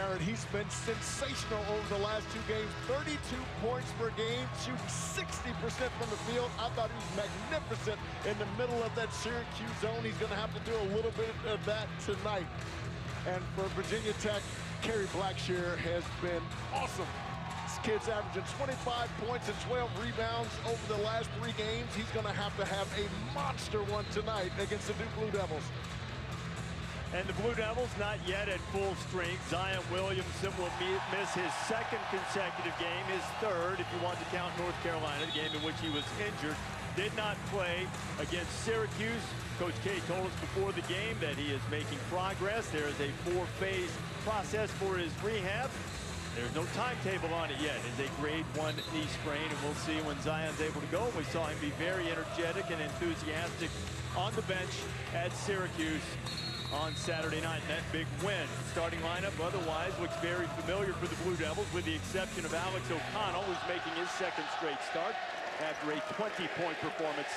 Barrett. He's been sensational over the last 2 games. 32 points per game, shooting 60% from the field. I thought he was magnificent in the middle of that Syracuse zone. He's going to have to do a little bit of that tonight. And for Virginia Tech, Kerry Blackshear has been awesome. This kid's averaging 25 points and 12 rebounds over the last 3 games. He's going to have a monster one tonight against the Duke Blue Devils. And the Blue Devils not yet at full strength. Zion Williamson will miss his 2nd consecutive game, his 3rd, if you want to count North Carolina, the game in which he was injured. Did not play against Syracuse. Coach K told us before the game that he is making progress. There is a 4-phase process for his rehab. There's no timetable on it yet. It's a grade 1 knee sprain, and we'll see when Zion's able to go. We saw him be very energetic and enthusiastic on the bench at Syracuse on Saturday night in that big win. Starting lineup otherwise looks very familiar for the Blue Devils, with the exception of Alex O'Connell, who's making his 2nd straight start after a 20-point performance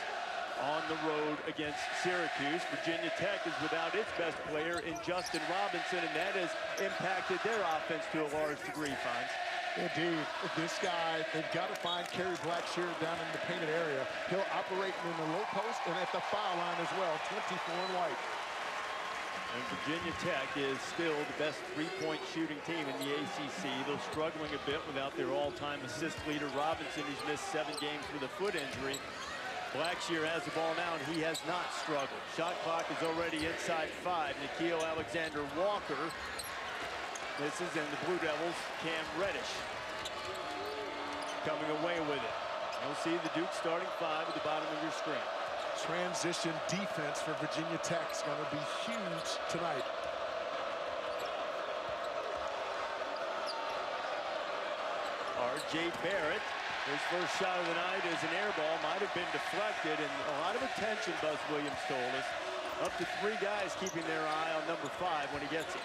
on the road against Syracuse. Virginia Tech is without its best player in Justin Robinson, and that has impacted their offense to a large degree, Fonz. Indeed, this guy, they've got to find Kerry Blackshear down in the painted area. He'll operate in the low post and at the foul line as well, 24 in white. And Virginia Tech is still the best 3-point shooting team in the ACC, though struggling a bit without their all-time assist leader, Robinson, who's missed 7 games with a foot injury. Blackshear has the ball now, and he has not struggled. Shot clock is already inside 5. Nickeil Alexander-Walker misses, and the Blue Devils, Cam Reddish, coming away with it. You'll see the Duke starting 5 at the bottom of your screen. Transition defense for Virginia Tech is going to be huge tonight. R.J. Barrett, his first shot of the night is an air ball, might have been deflected, and a lot of attention, Buzz Williams told us. Up to 3 guys keeping their eye on number 5 when he gets it.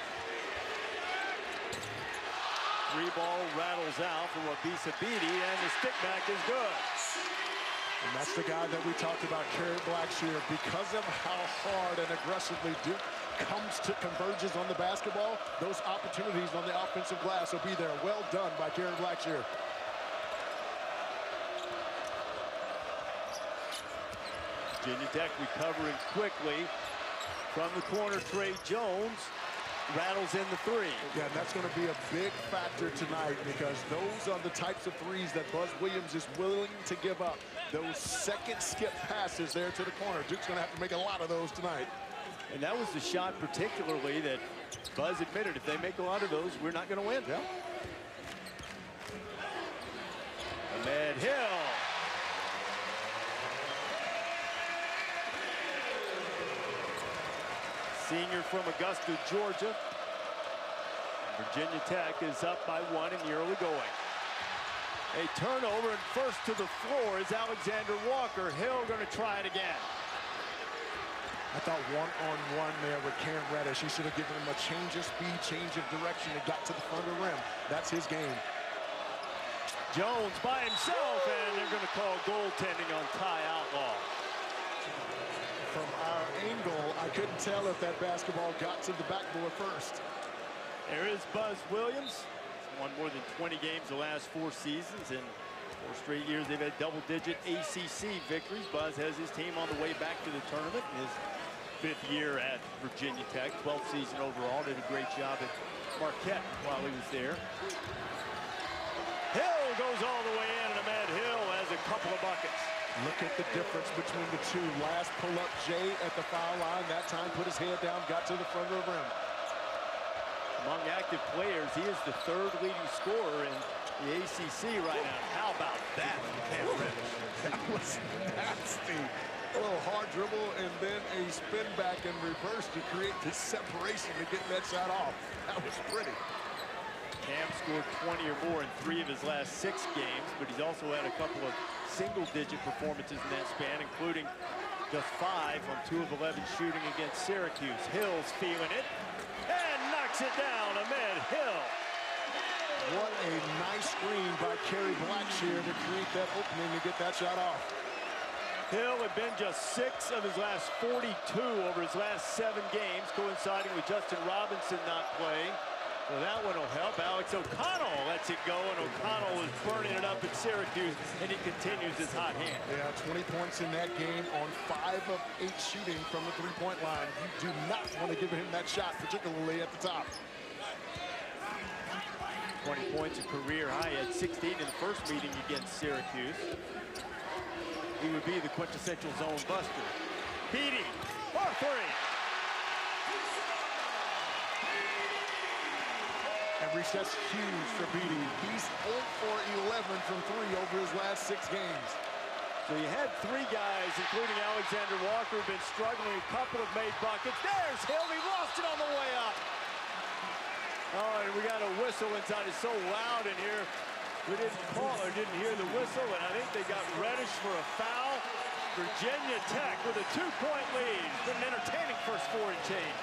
3-ball rattles out for Wabisa-Bede, and the stick back is good. And that's the guy that we talked about, Kerry Blackshear. Because of how hard and aggressively Duke converges on the basketball, those opportunities on the offensive glass will be there. Well done by Kerry Blackshear. Virginia Tech recovering quickly from the corner. Trey Jones rattles in the 3. Yeah, and that's going to be a big factor tonight, because those are the types of threes that Buzz Williams is willing to give up. Those second skip passes there to the corner. Duke's going to have to make a lot of those tonight. And that was the shot particularly that Buzz admitted, if they make a lot of those, we're not going to win. Yeah. Ahmed Hill. Senior from Augusta, Georgia. Virginia Tech is up by 1 in the early going. A turnover, and first to the floor is Alexander Walker. Hill going to try it again. I thought one-on-one there with Cam Reddish. He should have given him a change of speed, change of direction, and got to the front of the rim. That's his game. Jones by himself, and they're going to call goaltending on Ty Outlaw. From our angle, I couldn't tell if that basketball got to the backboard first. There is Buzz Williams. He's won more than 20 games the last 4 seasons, and 4 straight years they've had double-digit ACC victories. Buzz has his team on the way back to the tournament in his 5th year at Virginia Tech, 12th season overall. Did a great job at Marquette while he was there. Hill goes all the way in, and Ahmed Hill has a couple of buckets. Look at the difference between the two. Last pull-up, Jay at the foul line. That time put his head down, got to the front of the rim. Among active players, he is the 3rd leading scorer in the ACC right now. How about that, Cam Reddish? That was nasty. A little hard dribble and then a spin back and reverse to create this separation to get that shot off. That was pretty. Cam scored 20 or more in 3 of his last 6 games, but he's also had a couple of single-digit performances in that span, including just 5 on 2 of 11 shooting against Syracuse. Hill's feeling it and knocks it down. Ahmed Hill. What a nice screen by Kerry Blackshear to create that opening to get that shot off. Hill had been just 6 of his last 42 over his last 7 games, coinciding with Justin Robinson not playing. Well, that one will help. Alex O'Connell lets it go, and O'Connell is burning it up at Syracuse, and he continues his hot hand. Yeah, 20 points in that game on 5 of 8 shooting from the three-point line. You do not want to give him that shot, particularly at the top. 20 points, a career high. He had 16 in the first meeting against Syracuse. He would be the quintessential zone buster. Beatty, for 3. That's huge for Beatty. He's 0 for 11 from 3 over his last 6 games. So you had 3 guys, including Alexander Walker, who've been struggling. A couple have made buckets. There's Hill. He lost it on the way up. Oh, and we got a whistle inside. It's so loud in here. We didn't call or didn't hear the whistle, and I think they got Reddish for a foul. Virginia Tech with a 2-point lead. It's been an entertaining first 4 and change.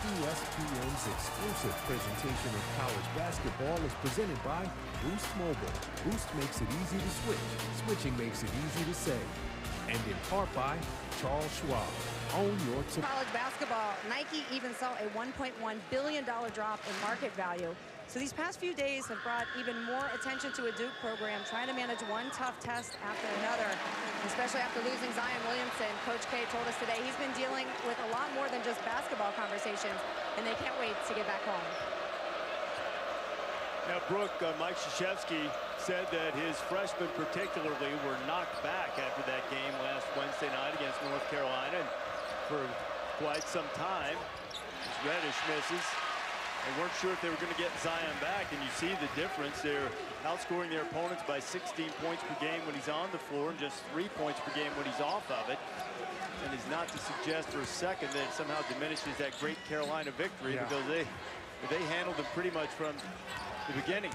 ESPN's exclusive presentation of college basketball is presented by Boost Mobile. Boost makes it easy to switch. Switching makes it easy to save. And in part by Charles Schwab. Own your college basketball. Nike even saw a $1.1 billion drop in market value. So these past few days have brought even more attention to a Duke program trying to manage one tough test after another, especially after losing Zion Williamson. Coach K told us today he's been dealing with a lot more than just basketball conversations, and they can't wait to get back home. Now, Brooke, Mike Krzyzewski said that his freshmen particularly were knocked back after that game last Wednesday night against North Carolina. And for quite some time, Reddish misses. They weren't sure if they were going to get Zion back, and you see the difference. They're outscoring their opponents by 16 points per game when he's on the floor and just 3 points per game when he's off of it. And is not to suggest for a second that it somehow diminishes that great Carolina victory, because they handled them pretty much from the beginning.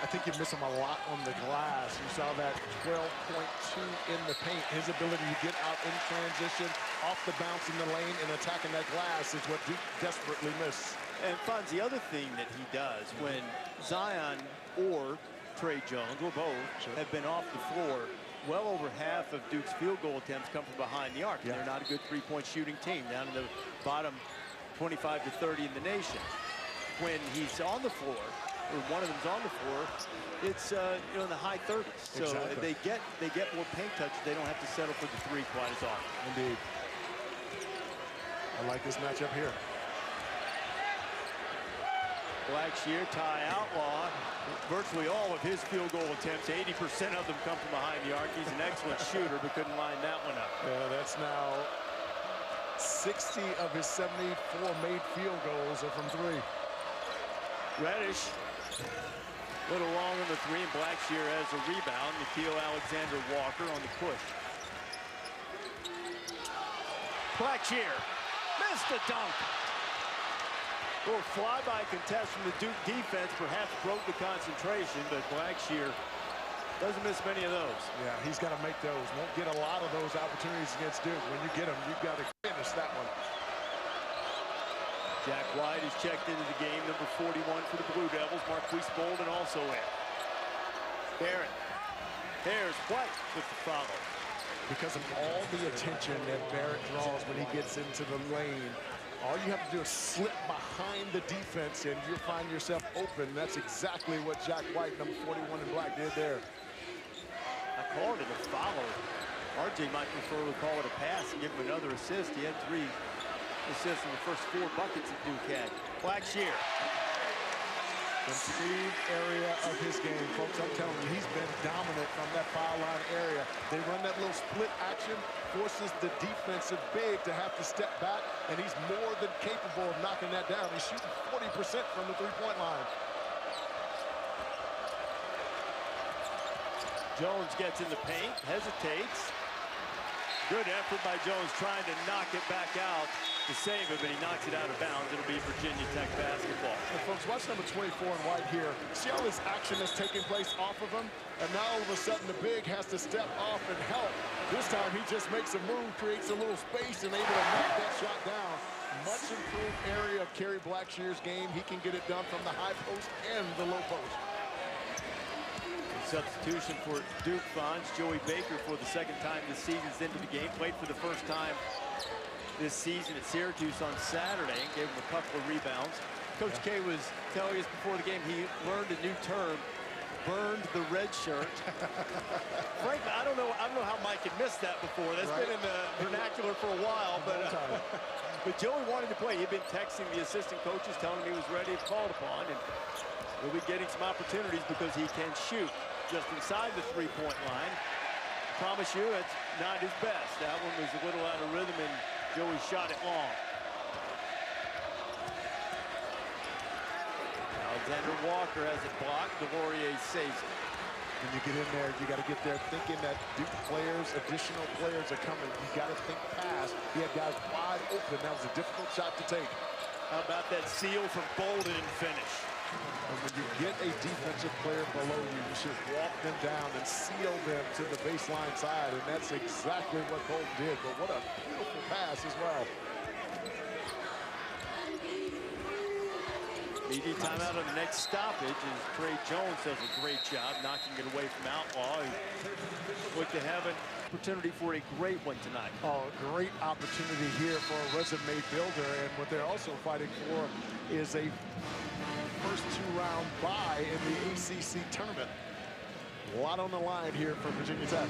I think you miss him a lot on the glass. You saw that 12.2 in the paint. His ability to get out in transition, off the bounce in the lane, and attacking that glass is what Duke desperately missed. And Fonz, the other thing that he does when Zion or Trey Jones, or both, have been off the floor, well over half of Duke's field goal attempts come from behind the arc. They're not a good three-point shooting team, down in the bottom 25 to 30 in the nation. When he's on the floor, or one of them's on the floor, it's in the high 30s. So they get more paint touches. They don't have to settle for the 3 quite as often. Indeed. I like this matchup here. Blackshear, Ty Outlaw, virtually all of his field goal attempts, 80% of them come from behind the arc. He's an excellent shooter, but couldn't line that one up. Yeah, that's now 60 of his 74 made field goals are from 3. Reddish, a little long on the 3, and Blackshear has a rebound. Nikhil Alexander Walker on the push. Blackshear missed the dunk. A little flyby contest from the Duke defense perhaps broke the concentration, but Blackshear doesn't miss many of those. Yeah, he's got to make those. Won't get a lot of those opportunities against Duke. When you get them, you've got to finish that one. Jack White is checked into the game, number 41 for the Blue Devils. Marquise Bolden also in. Barrett. There's White with the follow. Because of all the attention that Barrett draws when he gets into the lane, all you have to do is slip behind the defense and you'll find yourself open. That's exactly what Jack White, number 41 in black, did there. I called it a follow. RJ might prefer to call it a pass and give him another assist. He had 3 assists in the first 4 buckets that Duke had. Blackshear. Improved area of his game, folks. I'm telling you, he's been dominant from that foul line area. They run that little split action, forces the defensive big to have to step back, and he's more than capable of knocking that down. He's shooting 40% from the three-point line. Jones gets in the paint, hesitates. Good effort by Jones trying to knock it back out to save it, but he knocks it out of bounds. It'll be Virginia Tech basketball. And folks, watch number 24 in white here. See all this action that's taking place off of him? And now all of a sudden the big has to step off and help. This time he just makes a move, creates a little space, and able to knock that shot down. Much improved area of Kerry Blackshear's game. He can get it done from the high post and the low post. Substitution for Duke Fonz. Joey Baker for the 2nd time this season's into the game. Played for the first time this season at Syracuse on Saturday and gave him a couple of rebounds. Coach K was telling us before the game he learned a new term, burned the red shirt. Frankly, I don't know how Mike had missed that before. That's been in the vernacular for a while, but Joey wanted to play. He'd been texting the assistant coaches, telling him he was ready if called upon, and he'll be getting some opportunities because he can shoot just inside the three-point line. I promise you, it's not his best. That one was a little out of rhythm, and Joey shot it long. Alexander Walker has it blocked. Delorier saves it. When you get in there, you got to get there thinking that Duke players, additional players are coming. You got to think fast. He had guys wide open. That was a difficult shot to take. How about that seal from Bolden and finish? And when you get a defensive player below you, you should walk them down and seal them to the baseline side. And that's exactly what Bolden did. But what a beautiful pass as well. Media timeout on the next stoppage as Trey Jones does a great job knocking it away from Outlaw. He looked to have an opportunity for a great one tonight. Oh, great opportunity here for a resume builder. And what they're also fighting for is a first two-round bye in the ACC tournament. A lot on the line here for Virginia Tech.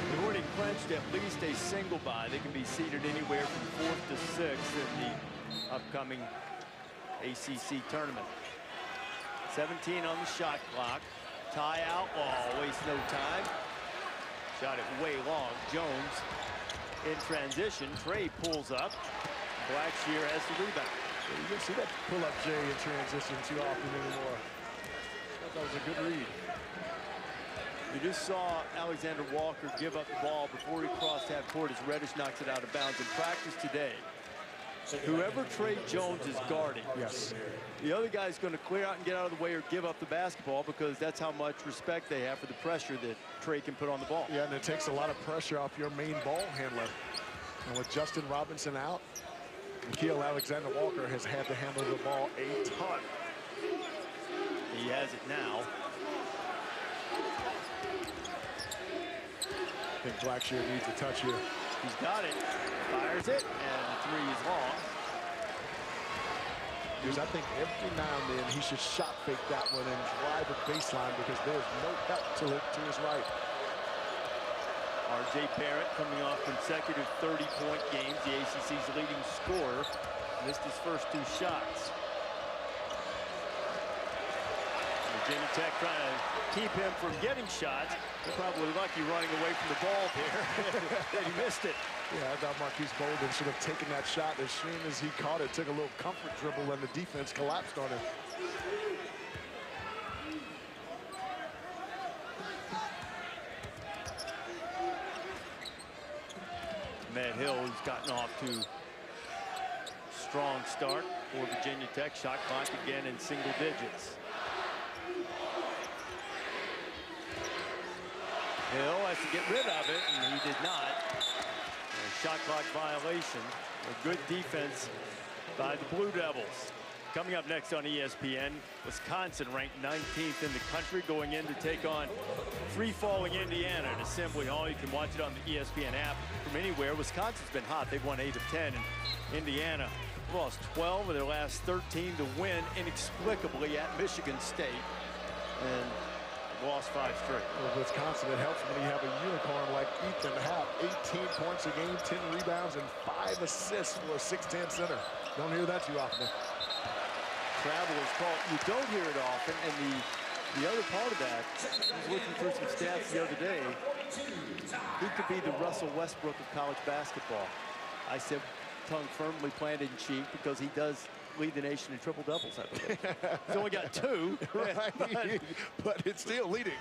They've already clinched at least a single bye. They can be seeded anywhere from 4th to 6th in the upcoming ACC tournament. 17 on the shot clock. Ty Outlaw wastes no time. Shot it way long. Jones in transition. Trey pulls up. Blackshear has the rebound. You don't see that pull-up J in transition too often anymore. I thought that was a good read. You just saw Alexander Walker give up the ball before he crossed half court as Reddish knocks it out of bounds. In practice today, whoever Trey Jones is guarding, the other guy's going to clear out and get out of the way or give up the basketball because that's how much respect they have for the pressure that Trey can put on the ball. Yeah, and it takes a lot of pressure off your main ball handler. And with Justin Robinson out, Nickeil Alexander Walker has had to handle the ball a ton. He has it now. I think Blackshear needs a touch here. He's got it. Fires it, and the three is long. Because I think every now and then he should shot fake that one and drive the baseline because there's no help to his right. R.J. Barrett coming off consecutive 30-point games, the ACC's leading scorer, missed his first two shots. Virginia Tech trying to keep him from getting shots. They're probably lucky running away from the ball there that he missed it. Yeah, I thought Marquise Bolden should have taken that shot as soon as he caught it, took a little comfort dribble, and the defense collapsed on him. Ahmed Hill has gotten off to a strong start for Virginia Tech. Shot clock again in single digits. Hill has to get rid of it, and he did not. A shot clock violation. A good defense by the Blue Devils. Coming up next on ESPN, Wisconsin ranked 19th in the country going in to take on free-falling Indiana at Assembly Hall. You can watch it on the ESPN app from anywhere. Wisconsin's been hot. They've won 8 of 10, and Indiana lost 12 of their last 13 to win inexplicably at Michigan State. And lost 5 straight. Well, Wisconsin, it helps when you have a unicorn like Ethan Happ. 18 points a game, 10 rebounds, and 5 assists for a 6'10" center. Don't hear that too often. Travel is called. You don't hear it often, and the other part of that, I was looking through some stats the other day, he could be the Russell Westbrook of college basketball. I said tongue firmly planted in cheek because he does lead the nation in triple doubles, I believe. He's only got 2, right. but it's still leading.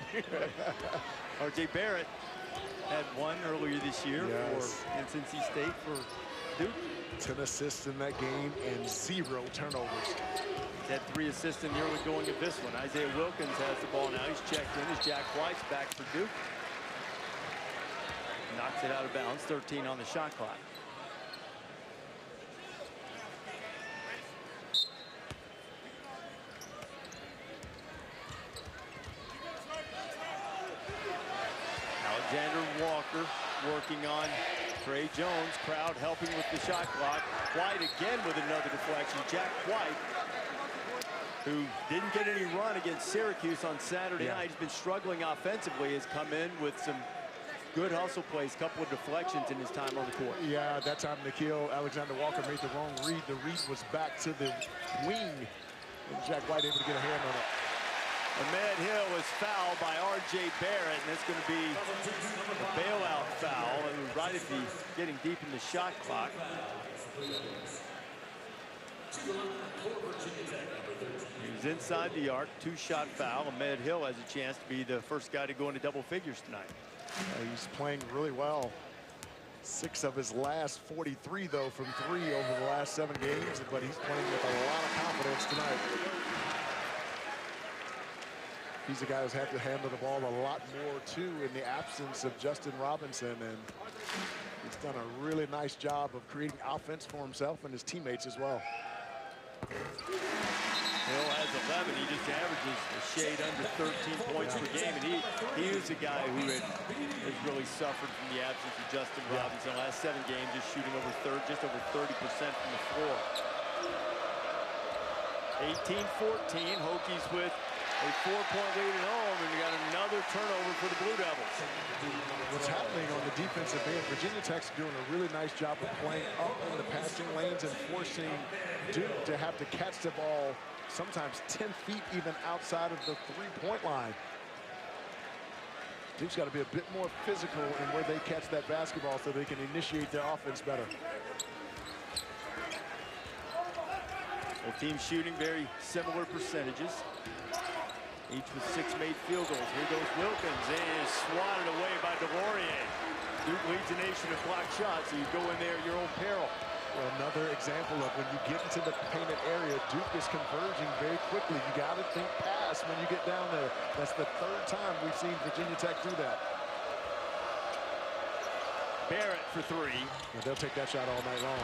R.J. Barrett had 1 earlier this year for Cincinnati State for Duke. 10 assists in that game and 0 turnovers. He's had 3 assists in the early going of this one. Isaiah Wilkins has the ball now. He's checked in as Jack White's back for Duke. Knocks it out of bounds. 13 on the shot clock. Alexander Walker working on Trey Jones. Crowd helping with the shot clock. White again with another deflection. Jack White, who didn't get any run against Syracuse on Saturday night. He's been struggling offensively, has come in with some good hustle plays, couple of deflections in his time on the court. Yeah, that time Nikhil Alexander-Walker made the wrong read. The read was back to the wing, and Jack White able to get a hand on it. Ahmed Hill was fouled by R.J. Barrett, and it's going to be a bailout foul. And right at the getting deep in the shot clock. He's inside the arc, two-shot foul. Ahmed Hill has a chance to be the first guy to go into double figures tonight. He's playing really well. 6 of his last 43, though, from 3 over the last 7 games, but he's playing with a lot of confidence tonight. He's a guy who's had to handle the ball a lot more, too, in the absence of Justin Robinson, and he's done a really nice job of creating offense for himself and his teammates as well. Hill has 11. He just averages a shade under 13 points per game, and he is a guy who has really suffered from the absence of Justin Robinson. The last 7 games, just shooting just over 30% from the floor. 18-14, Hokies with a 4-point lead at home, and we got another turnover for the Blue Devils. What's happening on the defensive end, Virginia Tech's doing a really nice job of playing up in the passing lanes and forcing Duke to have to catch the ball sometimes 10 feet even outside of the 3-point line. Duke's got to be a bit more physical in where they catch that basketball so they can initiate their offense better. Both teams shooting very similar percentages. Each with 6 made field goals. Here goes Wilkins, and swatted away by DeLaurier. Duke leads the nation in block shots, so you go in there at your own peril. Well, another example of when you get into the painted area, Duke is converging very quickly. You got to think pass when you get down there. That's the 3rd time we've seen Virginia Tech do that. Barrett for 3. Well, they'll take that shot all night long.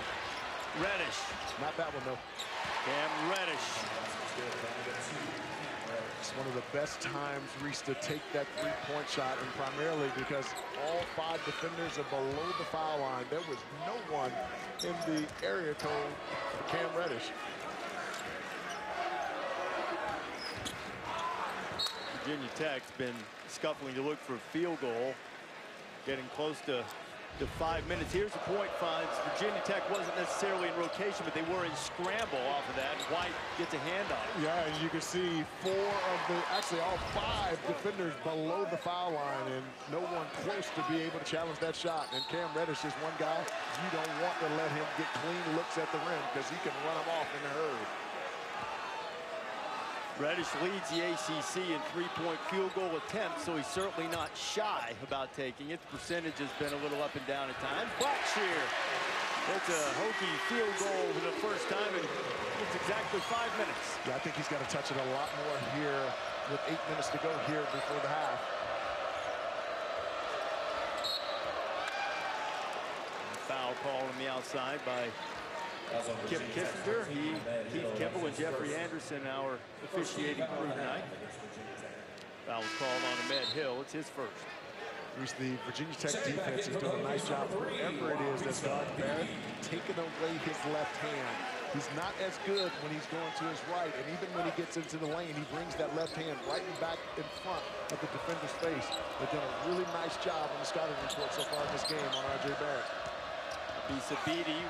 Reddish. Not that one, though. Cam Reddish. It's one of the best times, Reese, to take that 3-point shot, and primarily because all 5 defenders are below the foul line. There was no one in the area code for Cam Reddish. Virginia Tech's been scuffling to look for a field goal, getting close to 5 minutes. Here's the point finds. Virginia Tech wasn't necessarily in rotation, but they were in scramble off of that. White gets a hand on it. Yeah, and you can see actually all 5 defenders below the foul line, and no one close to be able to challenge that shot. And Cam Reddish is one guy you don't want to let him get clean looks at the rim because he can run them off in a hurry. Reddish leads the ACC in 3-point field goal attempts, so he's certainly not shy about taking it. The percentage has been a little up and down at times. Blackshear gets a Hokie field goal for the first time in it's exactly 5 minutes. Yeah, I think he's got to touch it a lot more here with 8 minutes to go here before the half. Foul call on the outside by Kip Kissinger, Keith Kimball, and Jeffrey Anderson, our officiating crew tonight. Foul was called on Ahmed Hill. It's his first. Bruce, the Virginia Tech defense is doing a nice job. Whoever it is that's guarding Barrett, taking away his left hand. He's not as good when he's going to his right, and even when he gets into the lane, he brings that left hand right back in front of the defender's face. They've done a really nice job on the scouting report so far in this game on R.J. Barrett. Sabiti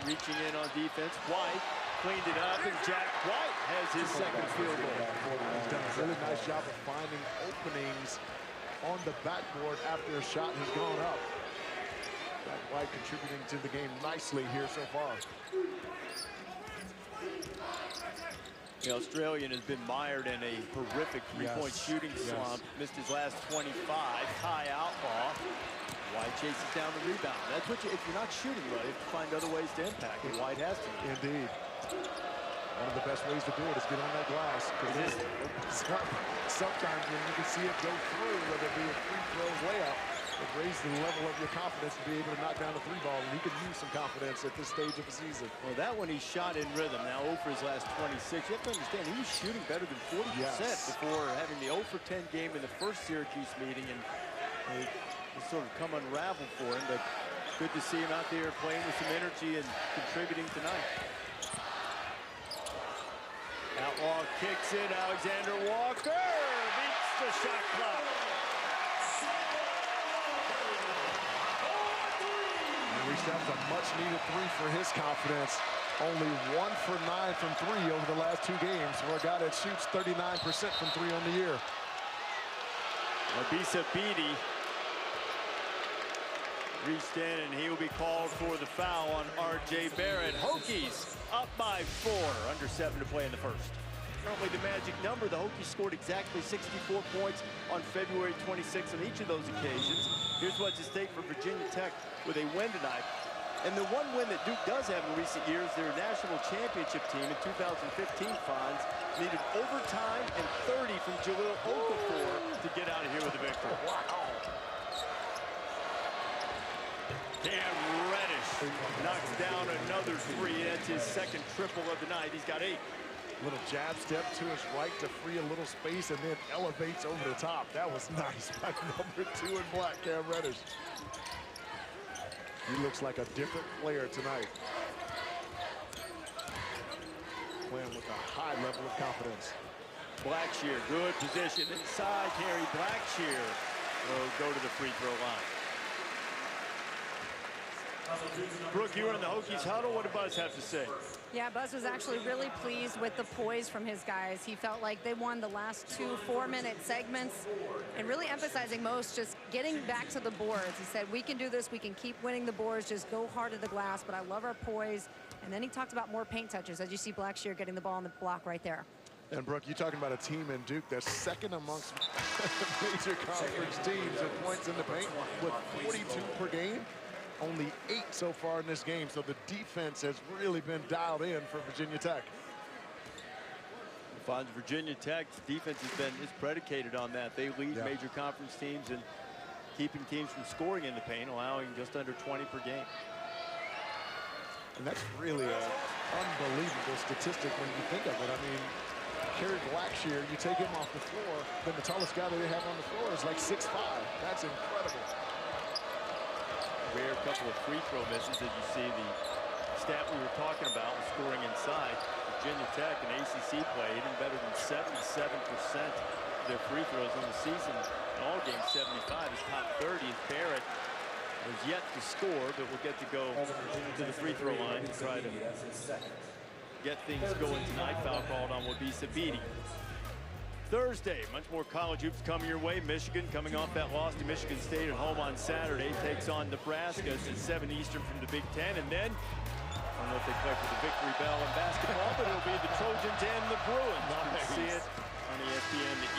reaching in on defense. White cleaned it up, and Jack White has his second field goal. He's done a really nice job of finding openings on the backboard after a shot has gone up. Jack White contributing to the game nicely here so far. The Australian has been mired in a horrific three-point shooting slump. Missed his last 25. Ty Outlaw. White chases down the rebound. That's what if you're not shooting right, you have to find other ways to impact, and White has to. Indeed. One of the best ways to do it is get on that glass. Sometimes when you can see it go through, whether it be a free throw layup, it raises the level of your confidence to be able to knock down the 3-ball, and he could use some confidence at this stage of the season. Well, that one he shot in rhythm. Now 0 for his last 26. You have to understand, he was shooting better than 40% before having the 0 for 10 game in the first Syracuse meeting, and just sort of come unravel for him, but good to see him out there playing with some energy and contributing tonight. Outlaw kicks it. Alexander Walker beats the shot clock. That was a much-needed three for his confidence. Only 1 for 9 from three over the last 2 games for a guy that shoots 39% from three on the year. Ahmed reached in, and he will be called for the foul on R.J. Barrett. Hokies up by 4, under 7 to play in the first. Currently the magic number. The Hokies scored exactly 64 points on February 26th on each of those occasions. Here's what's at stake for Virginia Tech with a win tonight. And the one win that Duke does have in recent years, their national championship team in 2015 finds needed overtime and 30 from Jahlil Okafor to get out of here with a victory. Wow. Cam Reddish knocks down another 3. That's his second triple of the night. He's got 8. Little jab step to his right to free a little space and then elevates over the top. That was nice by number 2 in black, Cam Reddish. He looks like a different player tonight. Playing with a high level of confidence. Blackshear, good position inside. Kerry Blackshear will go to the free throw line. Brooke, you were in the Hokies huddle. What did Buzz have to say? Yeah, Buzz was actually really pleased with the poise from his guys. He felt like they won the last 2 4-minute segments and really emphasizing most just getting back to the boards. He said, we can do this. We can keep winning the boards. Just go hard at the glass. But I love our poise. And then he talked about more paint touches, as you see Blackshear getting the ball on the block right there. And Brooke, you're talking about a team in Duke that's second amongst major conference teams in points in the paint with 42 per game. Only 8 so far in this game, so the defense has really been dialed in for Virginia Tech. Finds Virginia Tech's defense is predicated on that. They lead major conference teams in keeping teams from scoring in the paint, allowing just under 20 per game. And that's really an unbelievable statistic when you think of it. I mean, Kerry Blackshear, you take him off the floor, then the tallest guy that they have on the floor is like 6'5". That's incredible. Rare couple of free throw misses, as you see the stat we were talking about was scoring inside. Virginia Tech in ACC play even better than 77% of their free throws on the season. In all games, 75 is top 30. Barrett was yet to score, but will get to go to the free throw line to try to get things going tonight. Foul called on Ahmed. Thursday, much more college hoops coming your way. Michigan coming off that loss to Michigan State at home on Saturday takes on Nebraska. It's at 7 Eastern from the Big Ten. And then, I don't know if they play for the victory bell in basketball, but it'll be the Trojans and the Bruins. You can see it on the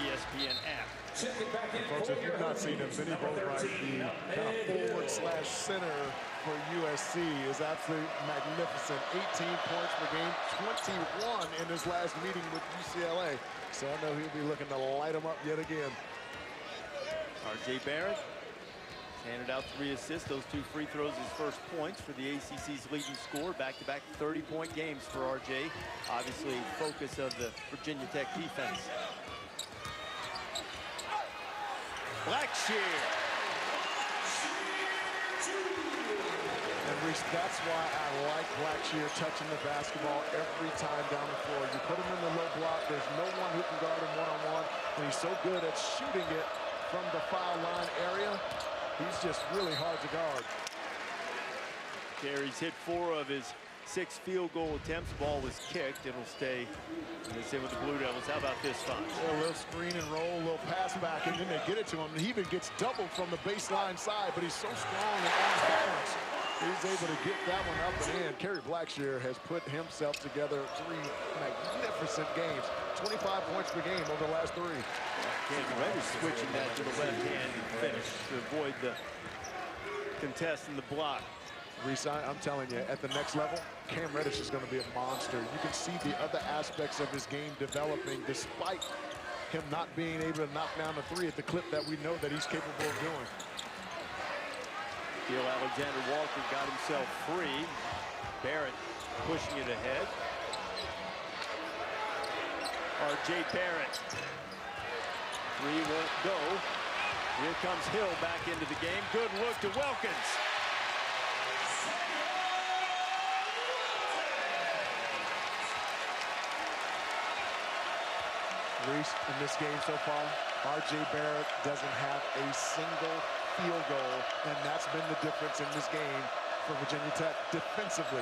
ESPN app. Folks, if you've not seen him, Vinny Boatwright, the kind of forward/center for USC, is absolutely magnificent. 18 points per game, 21 in his last meeting with UCLA. So I know he'll be looking to light him up yet again. R.J. Barrett handed out 3 assists. Those 2 free throws, his first points for the ACC's leading scorer. Back-to-back 30-point games for R.J. Obviously, focus of the Virginia Tech defense. Blackshear. And Reese, that's why I like Blackshear touching the basketball every time down the floor. You put him in the low block, there's no one who can guard him one-on-one, and he's so good at shooting it from the foul line area. He's just really hard to guard. Kerry's hit 4 of his 6 field goal attempts. The ball was kicked. It'll stay in with the Blue Devils. How about this, Fox? A little screen and roll, a little pass back, and then they get it to him. He even gets doubled from the baseline side, but he's so strong and on balance. He's able to get that one up and in. Kerry Blackshear has put himself together 3 magnificent games. 25 points per game over the last 3. Cam Reddish switching that to the left hand and finish to avoid the contest in the block. Reese, I'm telling you, at the next level, Cam Reddish is going to be a monster. You can see the other aspects of his game developing despite him not being able to knock down the 3 at the clip that we know that he's capable of doing. Alexander Walker got himself free. Barrett pushing it ahead. R.J. Barrett. 3 won't go. Here comes Hill back into the game. Good look to Wilkins. Reese, in this game so far, R.J. Barrett doesn't have a single field goal, and that's been the difference in this game for Virginia Tech defensively.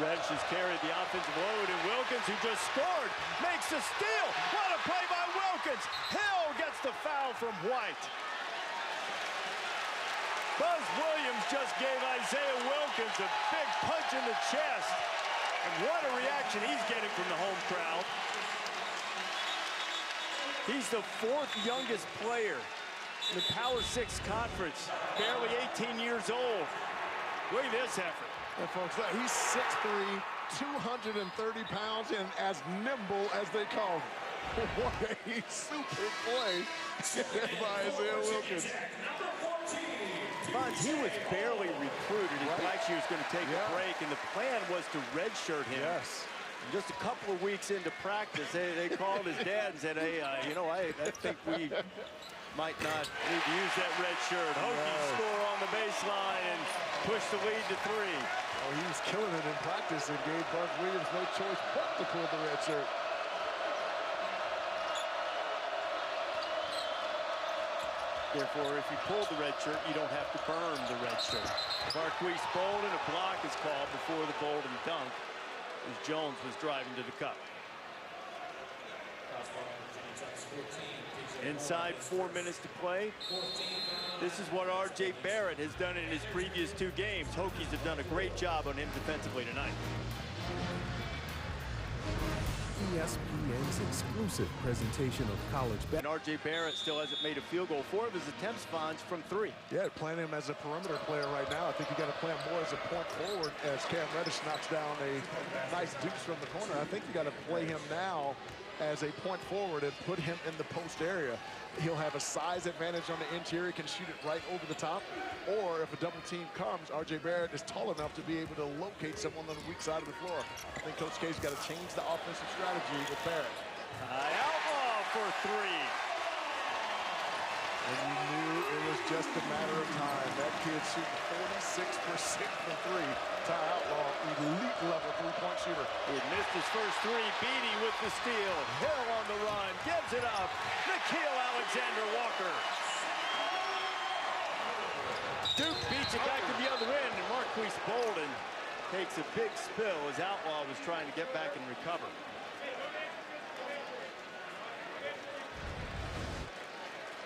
Reddish has carried the offensive load, and Wilkins, who just scored, makes the steal. What a play by Wilkins. Hill gets the foul from White. Buzz Williams just gave Isaiah Wilkins a big punch in the chest. And what a reaction he's getting from the home crowd. He's the 4th youngest player in the Power 6 conference, barely 18 years old. Look at this effort. And folks, he's 6'3", 230 pounds, and as nimble as they call him. What a super play by Isaiah Wilkins. Bonds, he was barely recruited. Blackshear was going to take a break, and the plan was to redshirt him. Yes. Just a couple of weeks into practice, they called his dad and said, hey, you know, I think we might not need to use that red shirt. Hokies score on the baseline and push the lead to 3. Oh, he was killing it in practice and gave Buzz Williams no choice but to pull the red shirt. Therefore, if you pull the red shirt, you don't have to burn the red shirt. Marquise Bolden, a block is called before the Bolden dunk, as Jones was driving to the cup. Inside 4 minutes to play. This is what R.J. Barrett has done in his previous 2 games. Hokies have done a great job on him defensively tonight. ESPN's exclusive presentation of college basketball. And R.J. Barrett still hasn't made a field goal. 4 of his attempts, Fonz, from 3. Yeah, playing him as a perimeter player right now. I think you got to play him more as a point forward as Cam Reddish knocks down a nice deuce from the corner. I think you got to play him now as a point forward and put him in the post area. He'll have a size advantage on the interior, can shoot it right over the top. Or if a double team comes, R.J. Barrett is tall enough to be able to locate someone on the weak side of the floor. I think Coach K's got to change the offensive strategy with Barrett. Outlaw for 3. And you knew it was just a matter of time. That kid shooting 46% from 3. Ty Outlaw, elite level 3-point shooter. He had missed his first 3. Beatty with the steal. Hill on the run, gives it up. Nikhil Alexander-Walker. Duke beats it back to the other end, and Marquise Bolden takes a big spill as Outlaw was trying to get back and recover.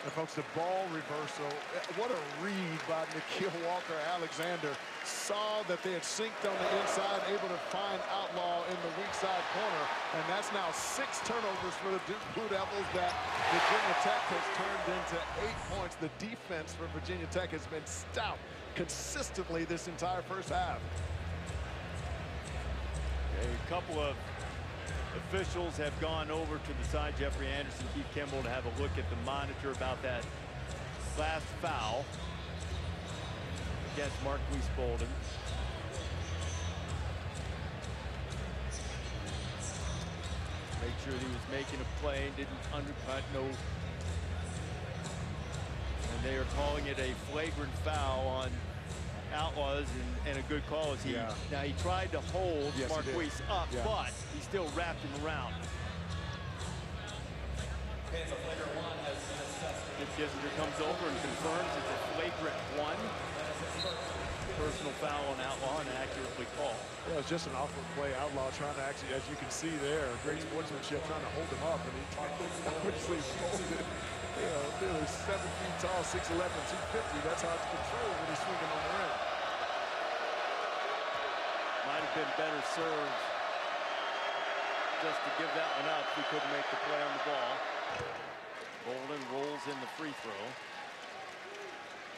And folks, the ball reversal, what a read by Nikhil Walker-Alexander. Saw that they had synced on the inside, able to find Outlaw in the weak side corner. And that's now 6 turnovers for the Duke Blue Devils that Virginia Tech has turned into 8 points. The defense for Virginia Tech has been stout consistently this entire first half. A couple of officials have gone over to the side, Jeffrey Anderson, Keith Kimball, to have a look at the monitor about that last foul against Marquise Bolden. Make sure that he was making a play, didn't undercut, no. And they are calling it a flagrant foul on Outlaws, and a good call as he now he tried to hold Marquise up, but he still wrapped him around. Dick Kissinger comes over and confirms it's a flagrant 1. Personal foul on Outlaw and accurately called. Yeah, it was just an awkward play. Outlaw trying to actually, as you can see there, great sportsmanship, trying to hold him up, and he obviously folded. You know, nearly 7 feet tall, 6'11", 250. That's hard to control when he's swinging on the rim. Might have been better served just to give that one up. He couldn't make the play on the ball. Bolden rolls in the free throw.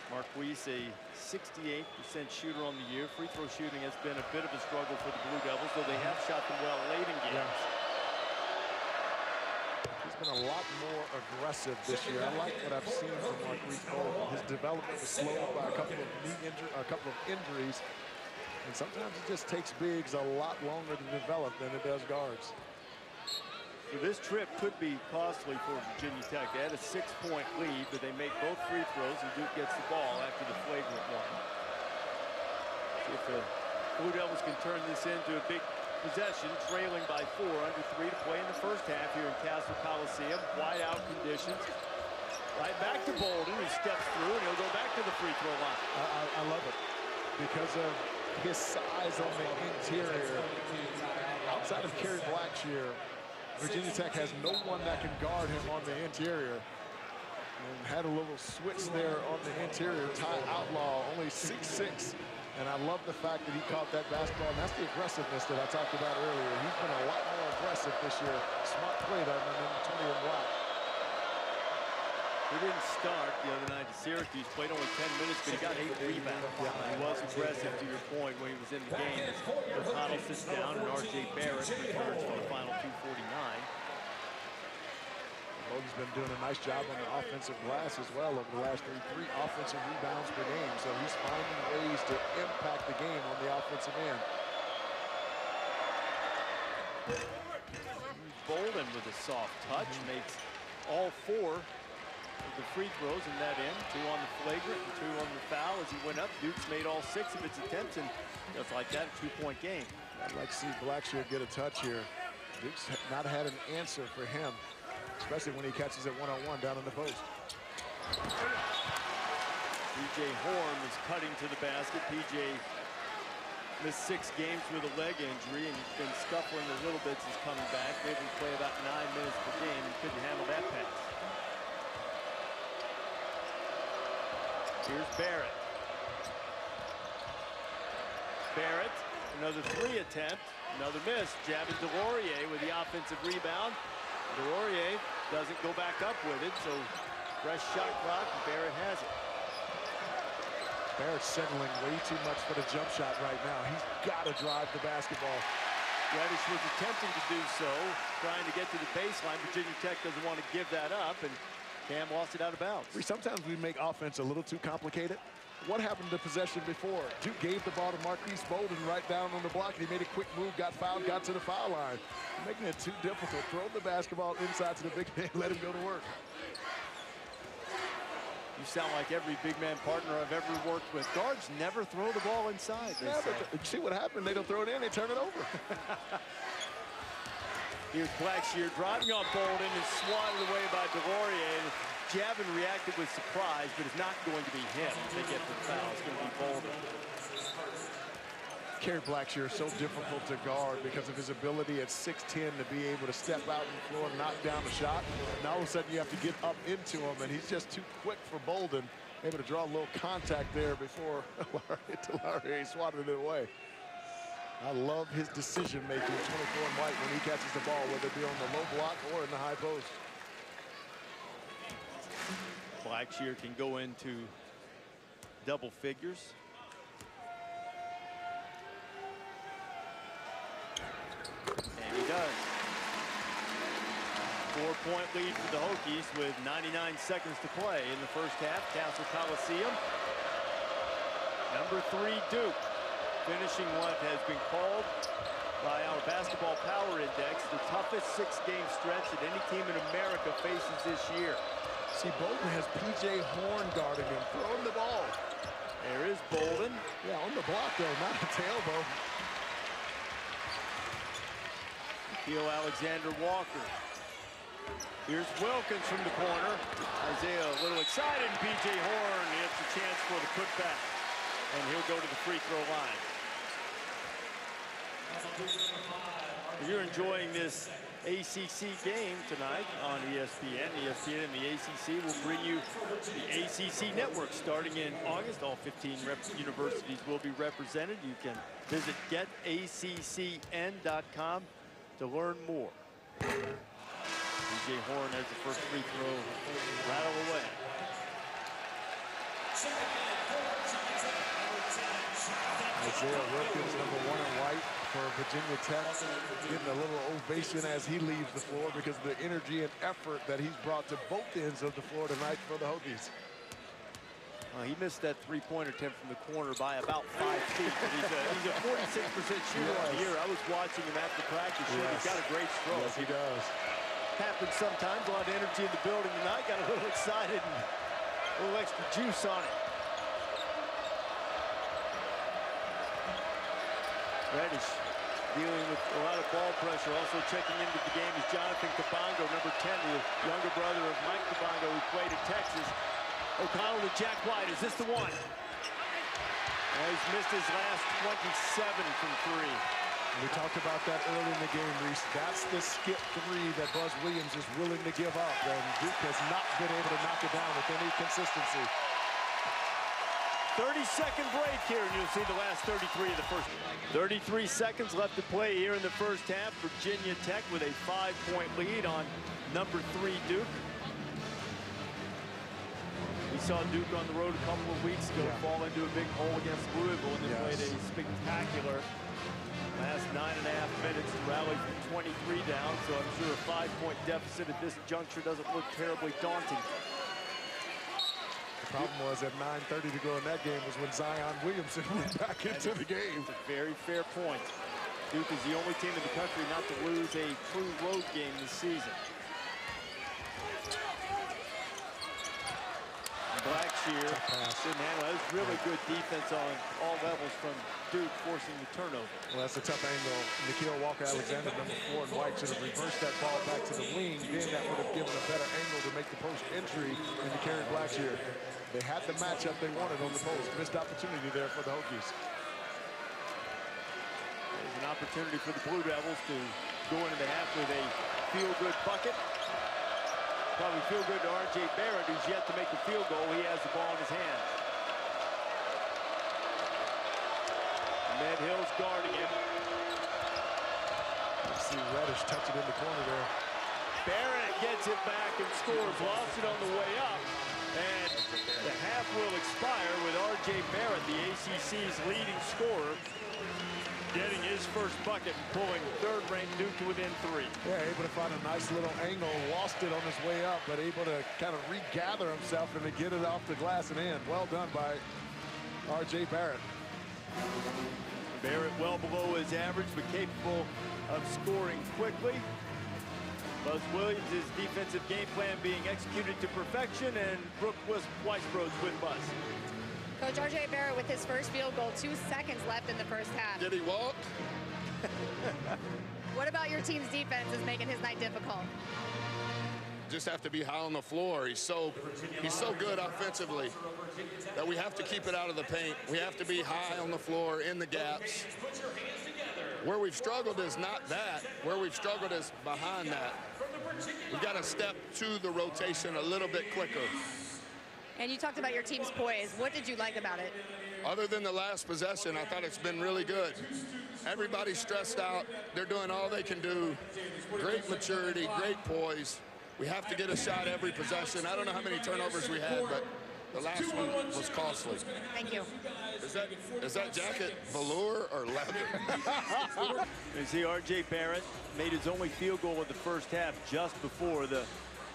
Marquise, a 68% shooter on the year. Free throw shooting has been a bit of a struggle for the Blue Devils, though they have shot them well late in games. He's been a lot more aggressive this year. I like what I've seen from Marquise Bolden. His development was slowed by a couple of injuries. And sometimes it just takes bigs a lot longer to develop than it does guards. So this trip could be costly for Virginia Tech. They had a 6-point lead, but they make both free throws, and Duke gets the ball after the flagrant one. See if the Blue Devils can turn this into a big possession, trailing by 4, under 3 to play in the first half here in Castle Coliseum. Wide out conditions. Right back to Bolden, who steps through, and he'll go back to the free throw line. I love it because of his size on the interior. Outside of Kerry Blackshear, Virginia Tech has no one that can guard him on the interior. And had a little switch there on the interior. Ty Outlaw, only 6'6". And I love the fact that he caught that basketball. And that's the aggressiveness that I talked about earlier. He's been a lot more aggressive this year. Smart play there on Antonio Black. He didn't start the other night at Syracuse. Played only 10 minutes, but he got 8 rebounds. Yeah. He was aggressive, to your point, when he was in the game. O'Connell sits down, and R.J. Barrett returns for the final 2:49. Hogan's been doing a nice job on the offensive glass as well over the last three offensive rebounds per game. So he's finding ways to impact the game on the offensive end. Bolden with a soft touch makes all 4 of the free throws in that end. 2 on the flagrant and 2 on the foul as he went up. Duke's made all 6 of its attempts, and just like that, a 2-point game. I'd like to see Blackshear get a touch here. Duke's not had an answer for him, especially when he catches it one-on-one down in the post. P.J. Horn is cutting to the basket. P.J. missed 6 games with a leg injury, and he's been scuffling a little bit since coming back. Able to play about 9 minutes per game and couldn't handle that pass. Here's Barrett. Barrett, another 3 attempt, another miss. Javin Delorier with the offensive rebound. Delorier doesn't go back up with it, so fresh shot clock, and Barrett has it. Barrett's settling way too much for the jump shot right now. He's got to drive the basketball. Reddish was attempting to do so, trying to get to the baseline. Virginia Tech doesn't want to give that up, and Cam lost it out of bounds. Sometimes we make offense a little too complicated. What happened to possession before? Duke gave the ball to Marquise Bolden right down on the block. He made a quick move, got fouled, got to the foul line. Making it too difficult. Throw the basketball inside to the big man, let him go to work. You sound like every big man partner I've ever worked with. Guards never throw the ball inside. You see what happened? They don't throw it in, they turn it over. Here's Blackshear driving on Bolden and swatted away by Delorier. Javin reacted with surprise, but it's not going to be him if they get the foul. It's going to be Bolden. Kerry Blackshear is so difficult to guard because of his ability at 6'10" to be able to step out on the floor and knock down the shot. Now all of a sudden you have to get up into him, and he's just too quick for Bolden. Able to draw a little contact there before Delorier swatted it away. I love his decision-making, 24 and white, when he catches the ball, whether it be on the low block or in the high post. Blackshear can go into double figures. And he does. 4-point lead for the Hokies with 99 seconds to play in the first half. Castle Coliseum. Number 3, Duke. Finishing what has been called by our Basketball Power Index the toughest 6-game stretch that any team in America faces this year. See, Bolden has P.J. Horn guarding him, throwing the ball. There is Bolden. Yeah, on the block, though, not at the elbow. Theo Alexander Walker. Here's Wilkins from the corner. Isaiah a little excited. P.J. Horn gets a chance for the putback, and he'll go to the free throw line. If you're enjoying this ACC game tonight on ESPN. ESPN and the ACC will bring you the ACC Network starting in August. All 15 universities will be represented. You can visit getaccn.com to learn more. P.J. Horn has the first free throw rattle away. Isaiah Wilkins, number 1 in white for Virginia Tech, getting a little ovation as he leaves the floor because of the energy and effort that he's brought to both ends of the floor tonight for the Hokies. He missed that three-pointer attempt from the corner by about 5 feet. But he's a 46% shooter on the year. I was watching him after practice. Yes. He's got a great stroke. Yes, he does. Happens sometimes. A lot of energy in the building tonight. Got a little excited and a little extra juice on it. Reddish dealing with a lot of ball pressure. Also checking into the game is Jonathan Kabongo, number 10, the younger brother of Mike Kabongo, who played at Texas. O'Connell to Jack White. Is this the one? He's missed his last 27 from 3. We talked about that early in the game, Reese. That's the skip 3 that Buzz Williams is willing to give up, and Duke has not been able to knock it down with any consistency. 30-second break here, and you'll see the last 33 of the first. 33 seconds left to play here in the first half. Virginia Tech with a 5-point lead on number 3 Duke. We saw Duke on the road a couple of weeks ago fall into a big hole against Louisville, and they played a spectacular last 9.5 minutes to rally from 23 down. So I'm sure a 5-point deficit at this juncture doesn't look terribly daunting. The problem was at 9:30 to go in that game was when Zion Williamson went back into the game. It's a very fair point. Duke is the only team in the country not to lose a true road game this season. Blackshear didn't handle it. That was really good defense on all levels from Duke, forcing the turnover. Well, that's a tough angle. Nikhil Walker-Alexander, number 4, and White should have reversed that ball back to the wing. Then that would have given a better angle to make the post entry into Kerry Blackshear. They had the matchup they wanted on the post. Missed opportunity there for the Hokies. There's an opportunity for the Blue Devils to go into the half with a feel-good bucket. Probably feel good to R.J. Barrett, who's yet to make a field goal. He has the ball in his hand. Ahmed Hill's guarding him. You see Reddish touch it in the corner there. Barrett gets it back and scores. Lost it on the way up. And the half will expire with R.J. Barrett, the ACC's leading scorer, getting his first bucket and pulling third-ranked Duke to within 3. Yeah, able to find a nice little angle, lost it on his way up, but able to kind of regather himself and to get it off the glass and in. Well done by R.J. Barrett. Barrett well below his average, but capable of scoring quickly. Buzz Williams' defensive game plan being executed to perfection, and Brooke Weisbro's with Buzz. Coach R.J. Barrett with his first field goal, 2 seconds left in the first half. Did he walk? What about your team's defense is making his night difficult? Just have to be high on the floor. He's so good offensively that we have to keep it out of the paint. We have to be high on the floor in the gaps. Where we've struggled is not that. Where we've struggled is behind that. We've got to step to the rotation a little bit quicker. And you talked about your team's poise. What did you like about it? Other than the last possession, I thought it's been really good. Everybody's stressed out. They're doing all they can do. Great maturity, great poise. We have to get a shot every possession. I don't know how many turnovers we had, but the last one was costly. Thank you. Is that jacket velour or leather? You see R.J. Barrett made his only field goal of the first half just before the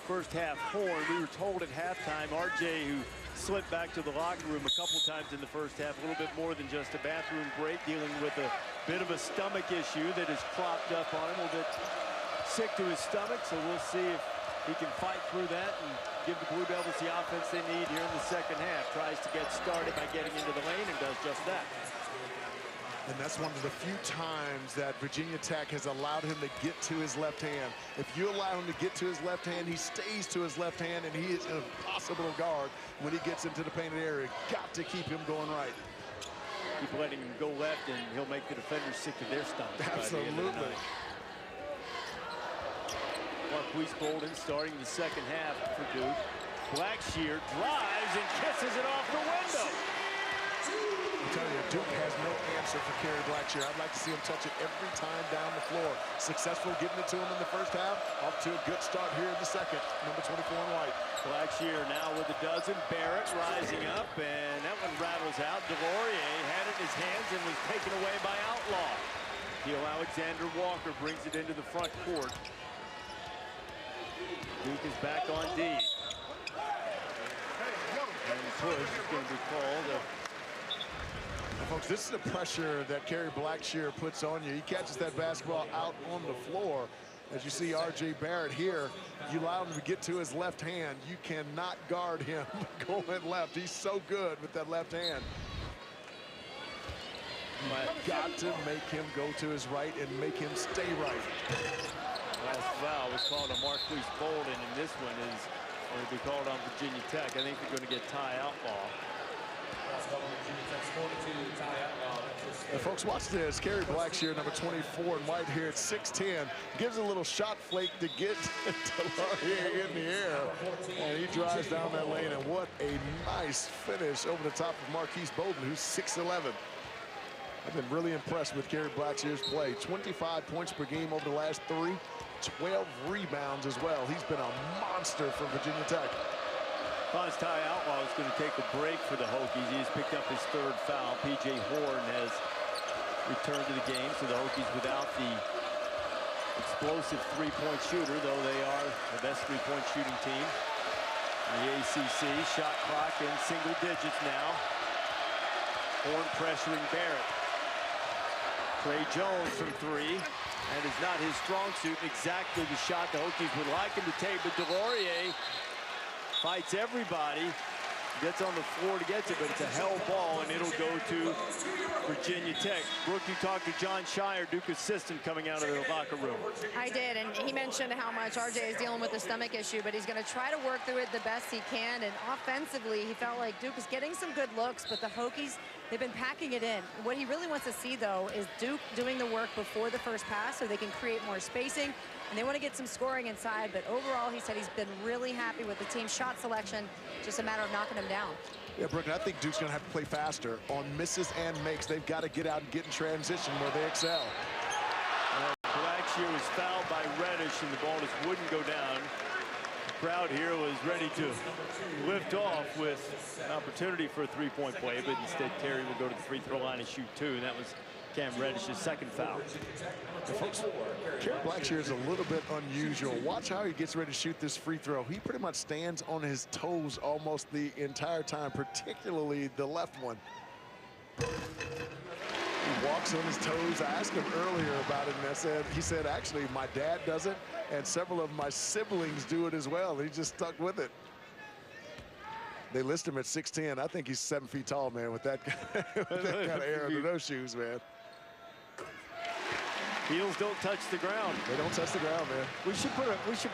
first half horn. We were told at halftime, R.J., who slipped back to the locker room a couple times in the first half, a little bit more than just a bathroom break, dealing with a bit of a stomach issue that has cropped up on him, a little bit sick to his stomach, so we'll see if he can fight through that and give the Blue Devils the offense they need here in the second half. Tries to get started by getting into the lane and does just that. And that's one of the few times that Virginia Tech has allowed him to get to his left hand. If you allow him to get to his left hand, he stays to his left hand, and he is impossible to guard when he gets into the painted area. Got to keep him going right. Keep letting him go left, and he'll make the defenders sick to their stomachs. Absolutely. Mark Weisbolden starting the second half for Duke. Blackshear drives and kisses it off the window. I'm telling you, Duke has no answer for Kerry Blackshear. I'd like to see him touch it every time down the floor. Successful getting it to him in the first half. Off to a good start here in the second. Number 24 in white. Blackshear now with a dozen. Barrett rising up, and that one rattles out. Delorier had it in his hands and was taken away by Outlaw. Heel Alexander Walker brings it into the front court. Duke is back on D. And push is going to be called. Well, folks, this is the pressure that Kerry Blackshear puts on you. He catches that basketball out on the floor. As you see R.J. Barrett here, you allow him to get to his left hand. You cannot guard him going left. He's so good with that left hand. You've got to make him go to his right and make him stay right. Last foul was called on Marquise Bolden, and this one is going to be called on Virginia Tech. I think they're going to get Ty Outlaw. And folks, watch this. Kerry Blackshear, number 24 in white here at 6'10", gives a little shot flake to get Delarier in the air. And he drives down that lane, and what a nice finish over the top of Marquise Bolden, who's 6'11". I've been really impressed with Kerry Blackshear's play. 25 points per game over the last 3, 12 rebounds as well. He's been a monster for Virginia Tech. Ty Outlaw is going to take a break for the Hokies. He's picked up his 3rd foul. P.J. Horn has returned to the game, so the Hokies without the explosive three-point shooter, though they are the best three-point shooting team in the ACC. Shot clock in single digits now. Horn pressuring Barrett. Trey Jones from 3, and is not his strong suit. Exactly the shot the Hokies would like him to take, but Delarier fights everybody, gets on the floor to get to it, but it's a hell ball, and it'll go to Virginia Tech. Brooke, you talked to John Shire, Duke assistant, coming out of the locker room. I did, and he mentioned how much RJ is dealing with a stomach issue, but he's going to try to work through it the best he can. And offensively, he felt like Duke was getting some good looks, but the Hokies, they've been packing it in. What he really wants to see, though, is Duke doing the work before the first pass so they can create more spacing. And they want to get some scoring inside, but overall, he said he's been really happy with the team's shot selection. Just a matter of knocking them down. Yeah, Brooke, I think Duke's going to have to play faster on misses and makes. They've got to get out and get in transition where they excel. Blackshear was fouled by Reddish, and the ball just wouldn't go down. The crowd here was ready to lift off with an opportunity for a three-point play, but instead Terry will go to the free throw line and shoot 2, and that was Cam Reddish's 2nd foul. And folks, Kerry Blackshear is a little bit unusual. Watch how he gets ready to shoot this free throw. He pretty much stands on his toes almost the entire time, particularly the left one. He walks on his toes. I asked him earlier about it, and he said, actually, my dad does it, and several of my siblings do it as well. He just stuck with it. They list him at 6'10". I think he's 7 feet tall, man, with that, with that kind of air under those shoes, man. Heels don't touch the ground. They don't touch the ground, man. We should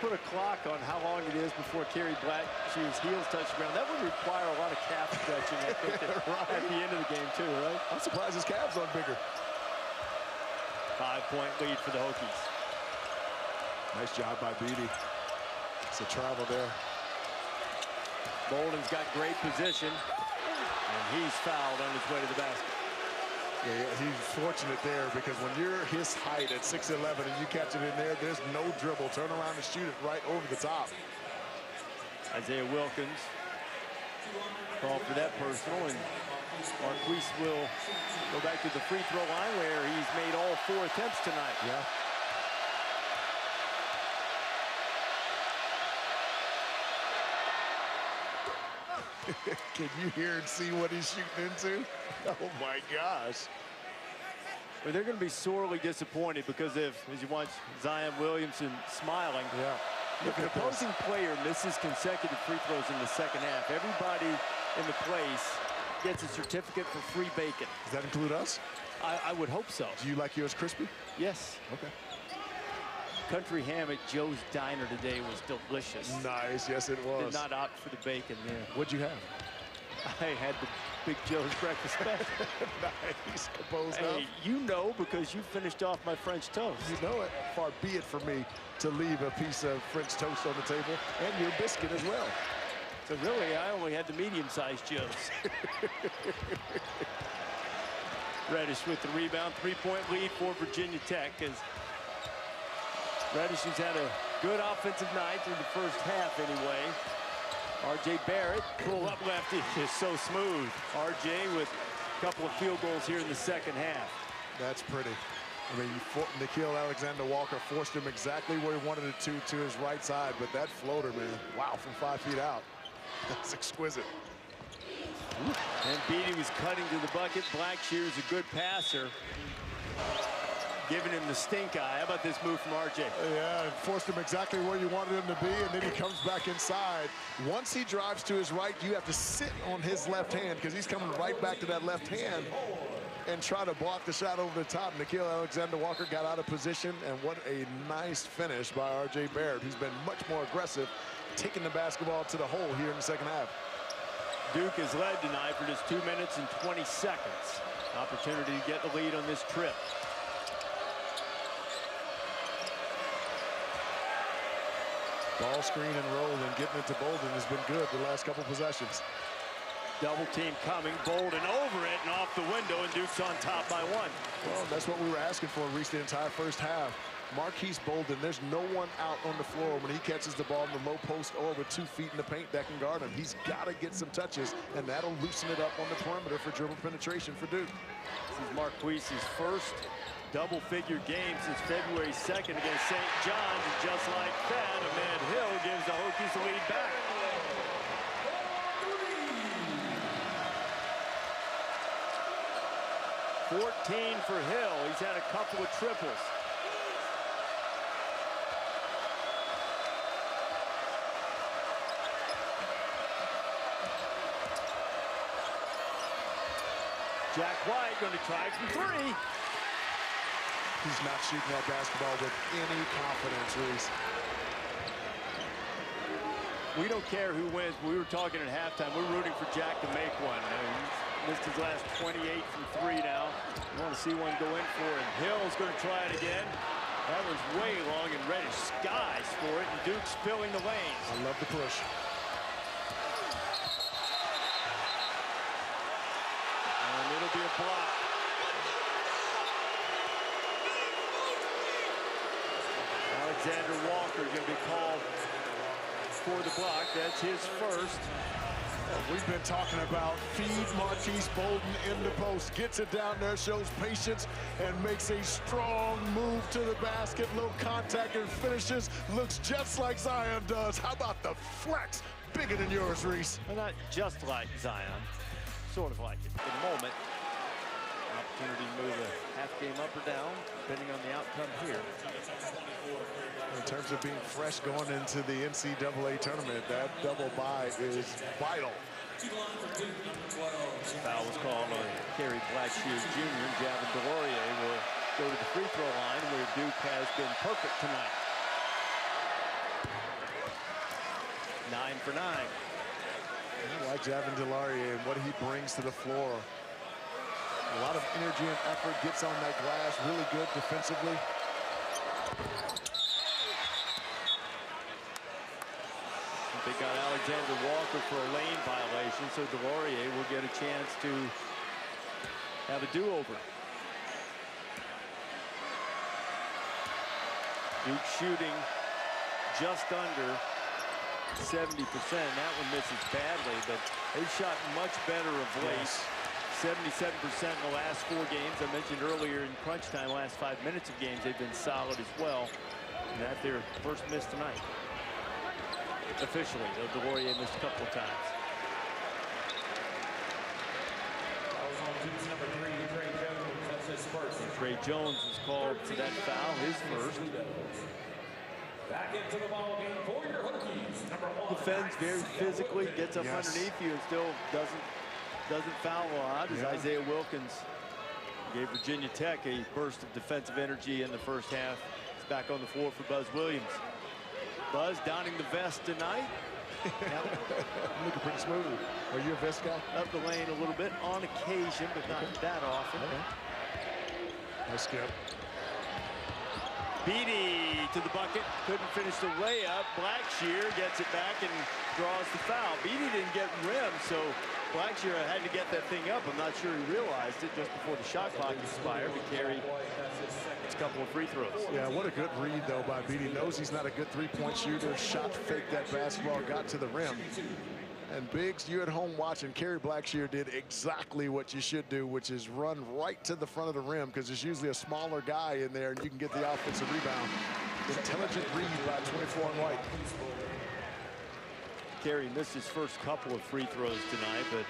put a clock on how long it is before Kerry Blackshear's heels touch the ground. That would require a lot of calf stretching, I think, right at the end of the game, too, right? I'm surprised his calves aren't bigger. 5-point lead for the Hokies. Nice job by Beatty. It's a travel there. Bolden's got great position, and he's fouled on his way to the basket. Yeah, he's fortunate there because when you're his height at 6'11" and you catch it in there, there's no dribble. Turn around and shoot it right over the top. Isaiah Wilkins called for that personal, and Marquise will go back to the free throw line where he's made all 4 attempts tonight. Yeah. Can you hear and see what he's shooting into? Oh my gosh. Well, they're going to be sorely disappointed because as you watch Zion Williamson smiling, if an opposing player misses consecutive free throws in the second half, everybody in the place gets a certificate for free bacon. Does that include us? I would hope so. Do you like yours crispy? Yes. Okay. Country ham at Joe's Diner today was delicious. Nice, yes it was. Did not opt for the bacon there. What'd you have? I had the Big Joe's breakfast special. Nice, composed Hey, up. you know because you finished off my French toast. You know it. Far be it from me to leave a piece of French toast on the table and your biscuit as well. So really, I only had the medium-sized Joe's. Reddish with the rebound. 3-point lead for Virginia Tech as Reddish has had a good offensive night through the first half anyway. R.J. Barrett, pull up lefty, is so smooth. R.J. with a couple of field goals here in the second half. That's pretty. I mean, Nickeil Alexander-Walker forced him exactly where he wanted it to his right side, but that floater, man, wow, from 5 feet out. That's exquisite. And Beatty was cutting to the bucket. Blackshear is a good passer, giving him the stink eye. How about this move from RJ? Yeah, forced him exactly where you wanted him to be, and then he comes back inside. Once he drives to his right, you have to sit on his left hand because he's coming right back to that left hand and try to block the shot over the top. Nickeil Alexander-Walker got out of position, and what a nice finish by RJ Barrett, who's been much more aggressive, taking the basketball to the hole here in the second half. Duke has led tonight for just 2 minutes and 20 seconds. Opportunity to get the lead on this trip. Ball screen and roll and getting it to Bolden has been good the last couple possessions. Double team coming, Bolden over it and off the window, and Duke's on top by 1. Well, that's what we were asking for, reached the entire first half. Marquise Bolden, there's no one out on the floor when he catches the ball in the low post or with 2 feet in the paint that can guard him. He's got to get some touches, and that'll loosen it up on the perimeter for dribble penetration for Duke. This is Marquise's first double-figure game since February 2nd against St. John's, and just like that, Ahmed Hill gives the Hokies the lead back. $14 for Hill. He's had a couple of triples. Jack White going to try from 3. He's not shooting that basketball with any confidence, Reese. We don't care who wins, but we were talking at halftime. We're rooting for Jack to make one. He's missed his last 28 from 3 now. You want to see one go in for him. Hill's going to try it again. That was way long, and Reddish skies for it, and Duke's filling the lanes. I love the push. And it'll be a block. Alexander Walker going to be called for the block. That's his first. We've been talking about feed Marquise Bolden in the post. Gets it down there, shows patience, and makes a strong move to the basket. Low contact and finishes. Looks just like Zion does. How about the flex? Bigger than yours, Reese. Well, not just like Zion. Sort of like it. For the moment, opportunity to move a half game up or down, depending on the outcome here. In terms of being fresh going into the NCAA tournament, that double bye is vital. Foul was called on Kerry Blackshear Jr. and Javin Delorier will go to the free throw line, where Duke has been perfect tonight. 9 for 9. I like Javin Delorier and what he brings to the floor. A lot of energy and effort, gets on that glass, really good defensively. They got Alexander Walker for a lane violation, so Delorier will get a chance to have a do-over. Duke shooting just under 70%. That one misses badly, but they've shot much better of late. 77% in the last 4 games. I mentioned earlier in crunch time, last 5 minutes of games, they've been solid as well. And that's their first miss tonight. Officially, though Delorier missed a couple of times. Trey Jones was called for that foul, his first. Back into the ball game for your Hokies. Defends very physically, gets up underneath you, and still doesn't foul a lot. As Isaiah Wilkins gave Virginia Tech a burst of defensive energy in the first half. He's back on the floor for Buzz Williams. Buzz donning the vest tonight. Looking pretty smooth. Are you a vest guy? Up the lane a little bit on occasion, but not that often. Nice skip. Beatty to the bucket, couldn't finish the layup. Blackshear gets it back and draws the foul. Beatty didn't get rim, so Blackshear had to get that thing up. I'm not sure he realized it just before the shot clock expired to carry a couple of free throws. Yeah, what a good read, though, by Beatty. Knows he's not a good three-point shooter. Shot fake that basketball, got to the rim. And Biggs, you at home watching, Kerry Blackshear did exactly what you should do, which is run right to the front of the rim, because there's usually a smaller guy in there, and you can get the offensive rebound. Intelligent read by 24 and White. Kerry missed his first couple of free throws tonight, but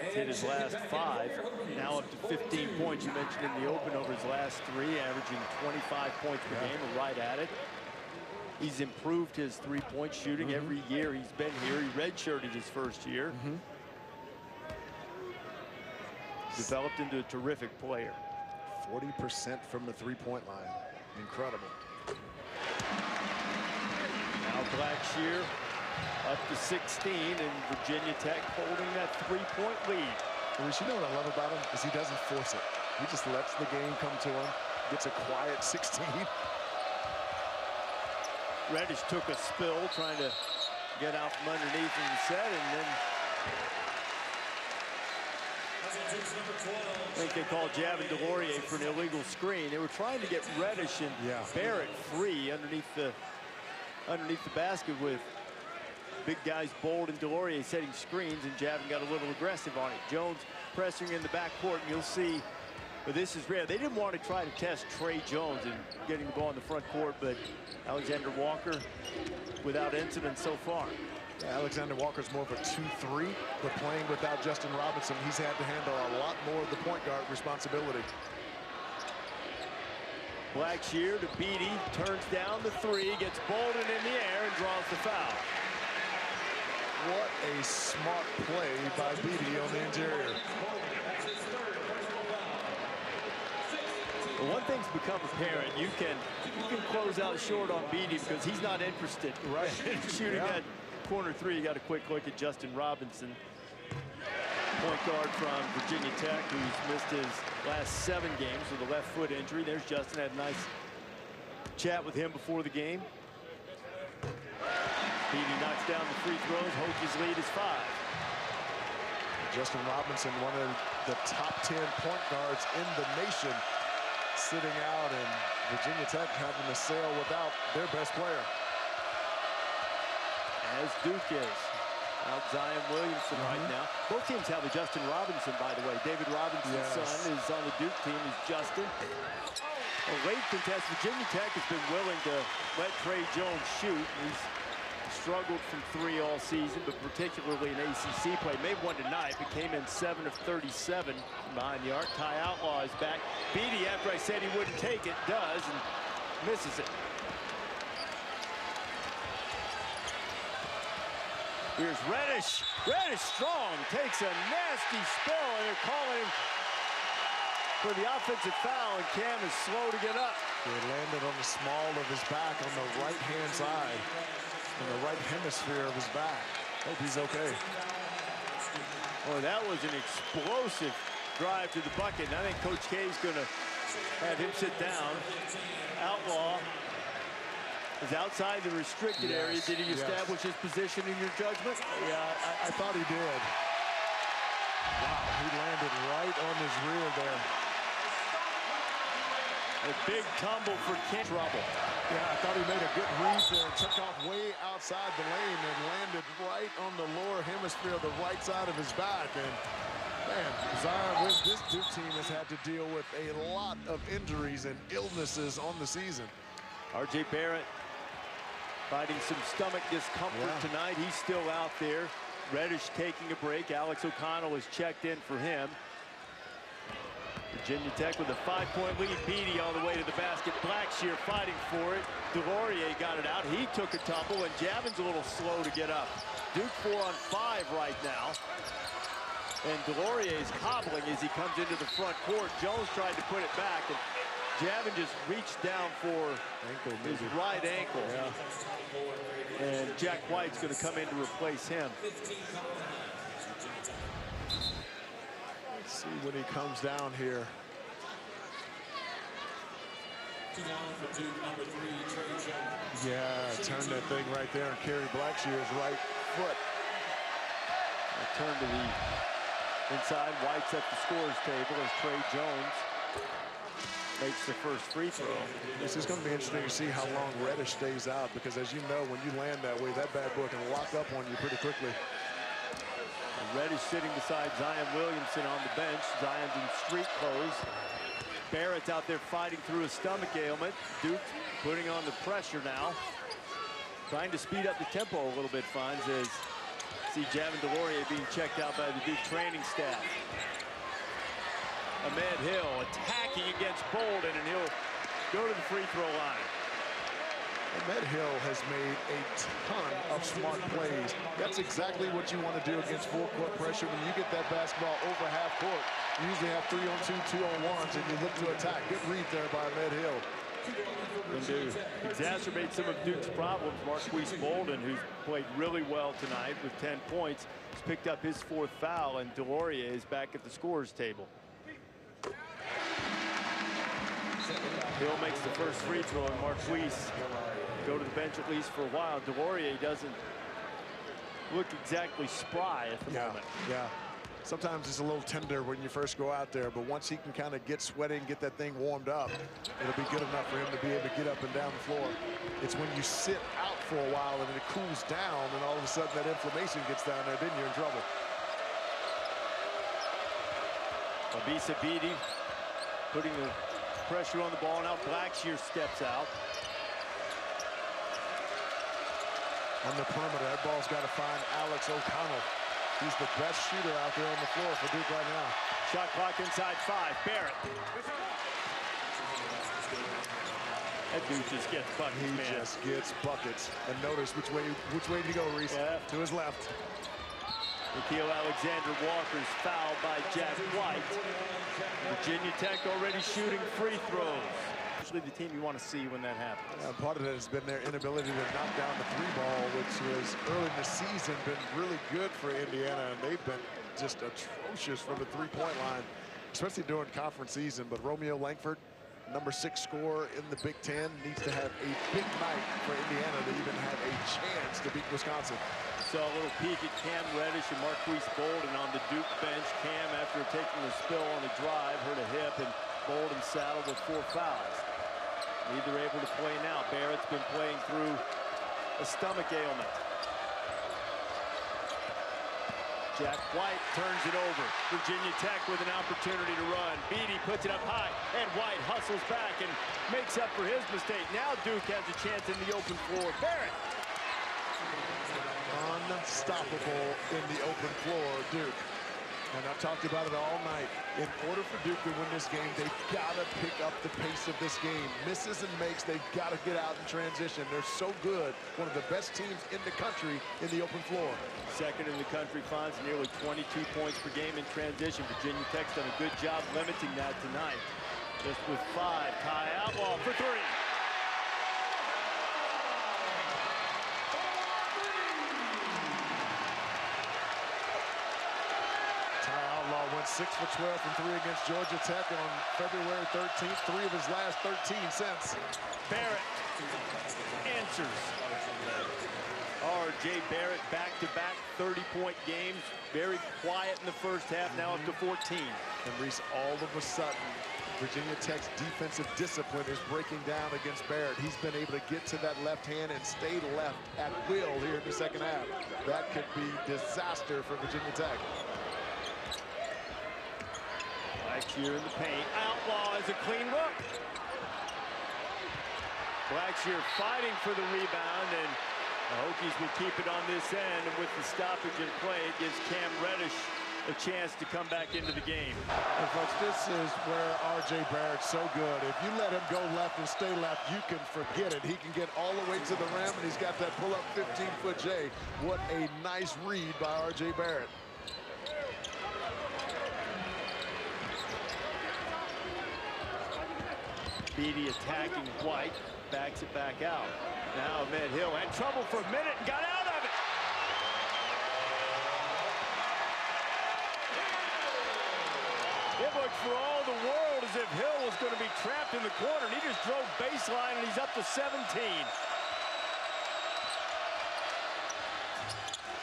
He's hit his last 5, now up to 15 points. You mentioned in the open over his last 3, averaging 25 points per game, right at it. He's improved his three-point shooting every year he's been here. He redshirted his first year. Developed into a terrific player. 40% from the three-point line. Incredible. Now Blackshear up to 16, and Virginia Tech holding that three-point lead. Bruce, you know what I love about him is he doesn't force it. He just lets the game come to him, gets a quiet 16. Reddish took a spill trying to get out from underneath in the set, and then I think they called Javin DeLaurier for an illegal screen. They were trying to get Reddish and Barrett free underneath the basket with big guys Bold and DeLaurier setting screens, and Javin got a little aggressive on it. Jones pressing in the backcourt, and you'll see, but this is rare. They didn't want to try to test Trey Jones and getting the ball in the front court, but Alexander Walker without incident so far. Yeah, Alexander Walker's more of a 2-3, but playing without Justin Robinson, he's had to handle a lot more of the point guard responsibility. Blackshear to Beatty, turns down the 3, gets Bolden in the air and draws the foul. What a smart play by Beatty on the interior. Well, one thing's become apparent. You can close out short on Beatty because he's not interested in shooting that corner 3. You got a quick look at Justin Robinson, point guard from Virginia Tech, who's missed his last 7 games with a left foot injury. There's Justin. Had a nice chat with him before the game. Beatty knocks down the free throws. Hokies lead is 5. Justin Robinson, one of the top 10 point guards in the nation, sitting out, and Virginia Tech having to sail without their best player. As Duke is. Out Zion Williamson right now. Both teams have a Justin Robinson, by the way. David Robinson's son is on the Duke team, is Justin. A late contest. Virginia Tech has been willing to let Trey Jones shoot. He's struggled from 3 all season, but particularly in ACC play. Made one tonight, but came in 7 of 37 behind the arc. Ty Outlaw is back. Beatty, after I said he wouldn't take it, does, and misses it. Here's Reddish. Reddish strong, takes a nasty spill, and they're calling him for the offensive foul, and Cam is slow to get up. It landed on the small of his back on the right-hand side, in the right hemisphere of his back. Hope he's okay. Boy, that was an explosive drive to the bucket, and I think Coach K is going to have him sit down. Outlaw is outside the restricted area. Did he establish his position in your judgment? Yeah, I thought he did. Wow, he landed right on his rear there. A big tumble for Cam. Trouble. Yeah, I thought he made a good read there. Took off way outside the lane and landed right on the lower hemisphere of the right side of his back. And man, Zion, this Duke team has had to deal with a lot of injuries and illnesses on the season. R.J. Barrett fighting some stomach discomfort tonight. He's still out there. Reddish taking a break. Alex O'Connell is checked in for him. Virginia Tech with a 5-point lead. Beatty on the way to the basket. Blackshear fighting for it. DeLaurier got it out. He took a tumble, and Javin's a little slow to get up. Duke 4 on 5 right now. And DeLaurier is hobbling as he comes into the front court. Jones tried to put it back, and Javin just reached down for his right ankle. And Jack White's going to come in to replace him. Let's see when he comes down here. Yeah, turn that thing right there and Kerry Blackshear's right foot. Turn to the inside. White's at the scorer's table as Trey Jones makes the first free throw. This is going to be interesting to see how long Reddish stays out, because as you know, when you land that way, that bad boy can lock up on you pretty quickly. And Reddish sitting beside Zion Williamson on the bench. Zion's in street clothes. Barrett's out there fighting through a stomach ailment. Duke putting on the pressure now. Trying to speed up the tempo a little bit, Fonz, as see Javin DeLaurier being checked out by the Duke training staff. Ahmed Hill attacking against Bolden, and he'll go to the free throw line. Ahmed Hill has made a ton of smart plays. That's exactly what you want to do against full-court pressure. When you get that basketball over half court, you usually have 3-on-2, 2-on-1s, and you look to attack. Good read there by Ahmed Hill. And to exacerbate some of Duke's problems, Marquise Bolden, who's played really well tonight with 10 points, has picked up his 4th foul, and DeLaurier is back at the scorer's table. Hill makes the first free throw, and Marquise go to the bench at least for a while. DeLaurier doesn't look exactly spry at the moment. Yeah. Sometimes it's a little tender when you first go out there, but once he can kind of get sweating, get that thing warmed up, it'll be good enough for him to be able to get up and down the floor. It's when you sit out for a while and it cools down, and all of a sudden that inflammation gets down there, then you're in trouble. Abisa Beatty putting the pressure on the ball. Now Blackshear steps out. On the perimeter, that ball's got to find Alex O'Connell. He's the best shooter out there on the floor for Duke right now. Shot clock inside 5. Barrett. That dude just gets buckets, He just gets buckets. And notice which way did he go, Reese? Yeah. To his left. Nikhil Alexander-Walker's fouled by Jack White. Virginia Tech already shooting free throws. Usually the team you want to see when that happens. Yeah, part of that has been their inability to knock down the 3-ball, which was early in the season been really good for Indiana, and they've been just atrocious from the 3-point line, especially during conference season. But Romeo Langford, #6 scorer in the Big Ten, needs to have a big night for Indiana to even have a chance to beat Wisconsin. Saw a little peek at Cam Reddish and Marquise Bolden on the Duke bench. Cam, after taking a spill on a drive, hurt a hip, and Bolden saddled with 4 fouls. Neither able to play now. Barrett's been playing through a stomach ailment. Jack White turns it over. Virginia Tech with an opportunity to run. Beatty puts it up high, and White hustles back and makes up for his mistake. Now Duke has a chance in the open floor. Barrett. Unstoppable in the open floor, Duke. And I've talked about it all night. In order for Duke to win this game, they've got to pick up the pace of this game. Misses and makes, they've got to get out in transition. They're so good. One of the best teams in the country in the open floor. Second in the country, finds nearly 22 points per game in transition. Virginia Tech's done a good job limiting that tonight. Just with 5, Ty Outlaw for 3. Went 6 for 12 from 3 against Georgia Tech, and on February 13th, 3 of his last 13 since. Barrett answers. R.J. Barrett back-to-back 30-point games. Very quiet in the first half, now up to 14. And Reese, all of a sudden, Virginia Tech's defensive discipline is breaking down against Barrett. He's been able to get to that left hand and stay left at will here in the second half. That could be disaster for Virginia Tech. Blackshear in the paint. Outlaw is a clean look. Blackshear fighting for the rebound, and the Hokies will keep it on this end. And with the stoppage in play, it gives Cam Reddish a chance to come back into the game. And folks, this is where R.J. Barrett's so good. If you let him go left and stay left, you can forget it. He can get all the way to the rim, and he's got that pull-up 15-foot J. What a nice read by R.J. Barrett. Beatty attacking White, backs it back out. Now Ahmed Hill had trouble for a minute and got out of it. It looked for all the world as if Hill was going to be trapped in the corner, and he just drove baseline, and he's up to 17.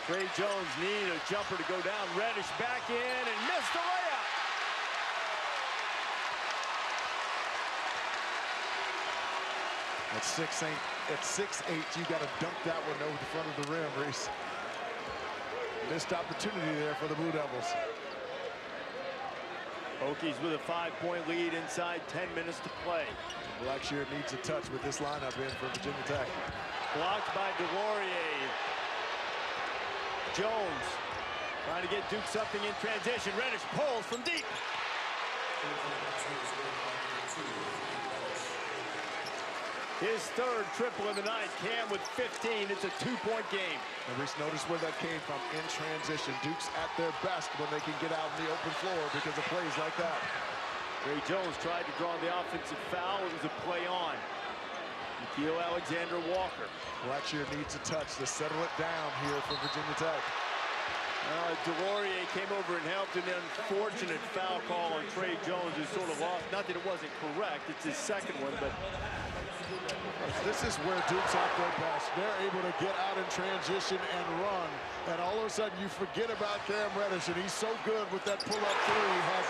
Trey Jones needed a jumper to go down. Reddish back in and missed the layup. At 6'8", you got to dunk that one over the front of the rim, Reese. Missed opportunity there for the Blue Devils. Hokies with a 5-point lead inside 10 minutes to play. Blackshear needs a touch with this lineup in for Virginia Tech. Blocked by DeLaurier. Jones trying to get Duke something in transition. Reddish pulls from deep. His third triple of the night. Cam with 15. It's a 2-point game. And Reese, notice where that came from, in transition. Duke's at their best when they can get out in the open floor because of plays like that. Ray Jones tried to draw the offensive foul. It was a play on. Nikhil Alexander-Walker. Blackshear needs a touch to settle it down here for Virginia Tech. Delorier came over and helped. An unfortunate foul call on Trey Jones, who sort of lost. Not that it wasn't correct. It's his second one, but this is where Duke's at their best. They're able to get out in transition and run. And all of a sudden, you forget about Cam Reddish, and he's so good with that pull-up three. He has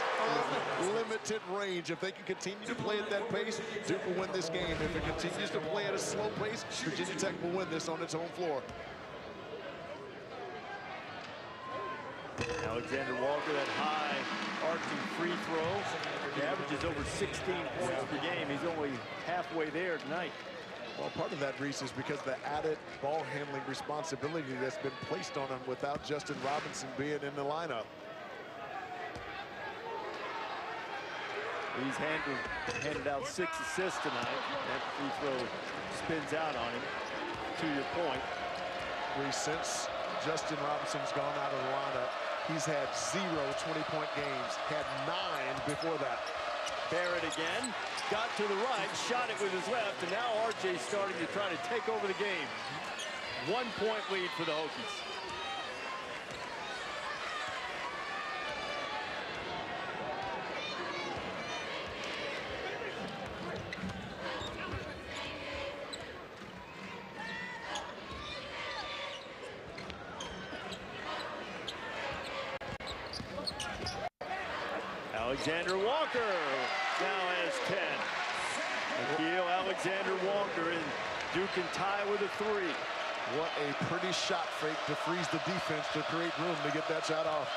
unlimited range. If they can continue to play at that pace, Duke will win this game. If it continues to play at a slow pace, Virginia Tech will win this on its own floor. Alexander Walker, that high arching free throw. He averages over 16 points per game. He's only halfway there tonight. Well, part of that, Reese, is because the added ball handling responsibility that's been placed on him without Justin Robinson being in the lineup. He's handed out 6 assists tonight. That free throw spins out on him, to your point. Reese, since Justin Robinson's gone out of the lineup, he's had 0 20-point games, had 9 before that. Barrett again, got to the right, shot it with his left, and now RJ's starting to try to take over the game. 1-point lead for the Hokies. Alexander Walker now has 10. Nikhil Alexander Walker, and Duke can tie with a 3. What a pretty shot fake to freeze the defense to create room to get that shot off.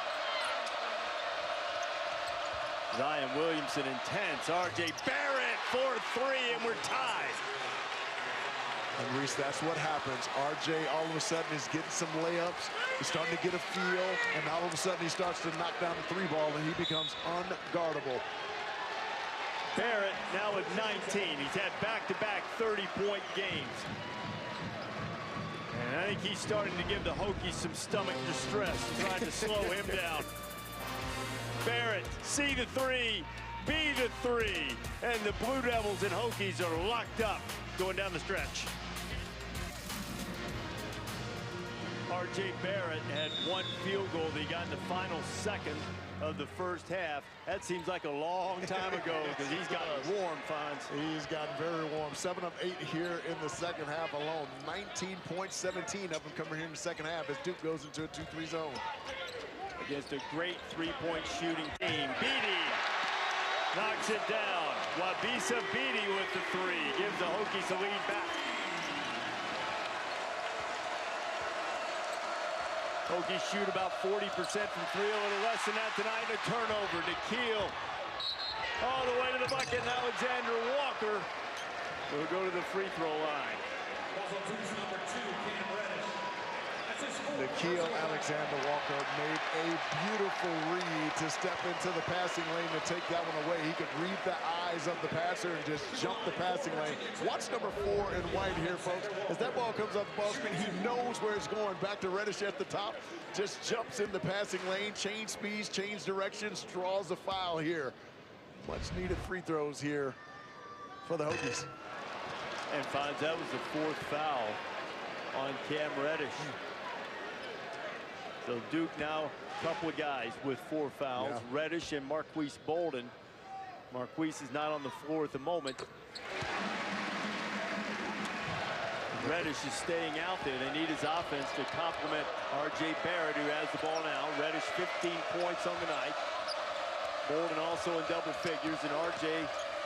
Zion Williamson intense. RJ Barrett for 3, and we're tied. And Reese, that's what happens. RJ all of a sudden is getting some layups. He's starting to get a feel, and all of a sudden he starts to knock down the 3-ball, and he becomes unguardable. Barrett now with 19. He's had back-to-back 30-point games. And I think he's starting to give the Hokies some stomach distress, trying to slow him down. Barrett, see the 3, be the 3. And the Blue Devils and Hokies are locked up going down the stretch. RJ Barrett had 1 field goal that he got in the final second of the first half. That seems like a long time ago because he's gotten warm, Fonz. He's gotten very warm. 7 of 8 here in the second half alone. 19 points, 17 of them coming here in the second half as Duke goes into a 2-3 zone. Against a great 3-point shooting team. Beatty knocks it down. Wabisa Beatty with the 3. Gives the Hokies the lead back. Hokies shoot about 40% from 3, a little less than that tonight. A turnover. Nikhil all the way to the bucket. And Alexander Walker will go to the free throw line. Nikhil Alexander Walker made a beautiful read to step into the passing lane to take that one away. He could read the eyes of the passer and just jump the passing lane. Watch number 4 in white here, folks. As that ball comes off the ball screen, he knows where it's going. Back to Reddish at the top. Just jumps in the passing lane, change speeds, change directions, draws a foul here. Much needed free throws here for the Hokies. And Fonz, that was the 4th foul on Cam Reddish. So Duke now, a couple of guys with 4 fouls. Yeah. Reddish and Marquise Bolden. Marquise is not on the floor at the moment. Reddish is staying out there. They need his offense to complement RJ Barrett, who has the ball now. Reddish 15 points on the night. Bolden also in double figures, and RJ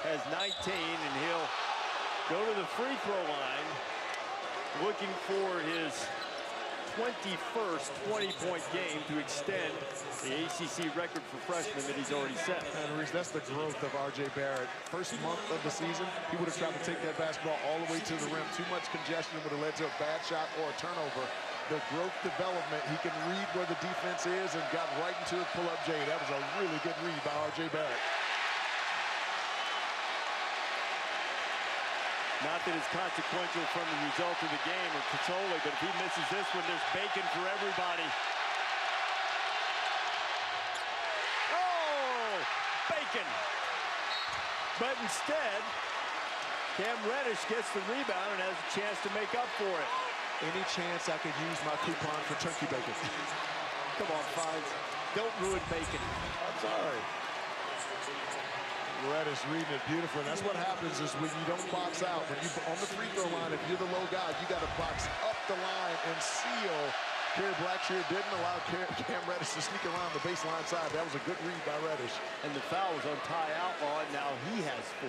has 19, and he'll go to the free throw line, looking for his 21st 20-point game to extend the ACC record for freshmen that he's already set. And Reese, that's the growth of R.J. Barrett. First month of the season, he would have tried to take that basketball all the way to the rim. Too much congestion would have led to a bad shot or a turnover. The growth development, he can read where the defense is and got right into his pull-up J. That was a really good read by R.J. Barrett. Not that it's consequential from the result of the game or Catoli, but if he misses this one, there's bacon for everybody. Oh, bacon. But instead, Cam Reddish gets the rebound and has a chance to make up for it. Any chance I could use my coupon for turkey bacon? Come on, Fines. Don't ruin bacon. I'm sorry. Reddish reading it beautifully. And that's what happens is when you don't box out, when you on the free throw line, if you're the low guy, you got to box up the line and seal. Kerry Blackshear didn't allow Cam Reddish to sneak around the baseline side. That was a good read by Reddish. And the foul was on Ty Outlaw, and now he has 4.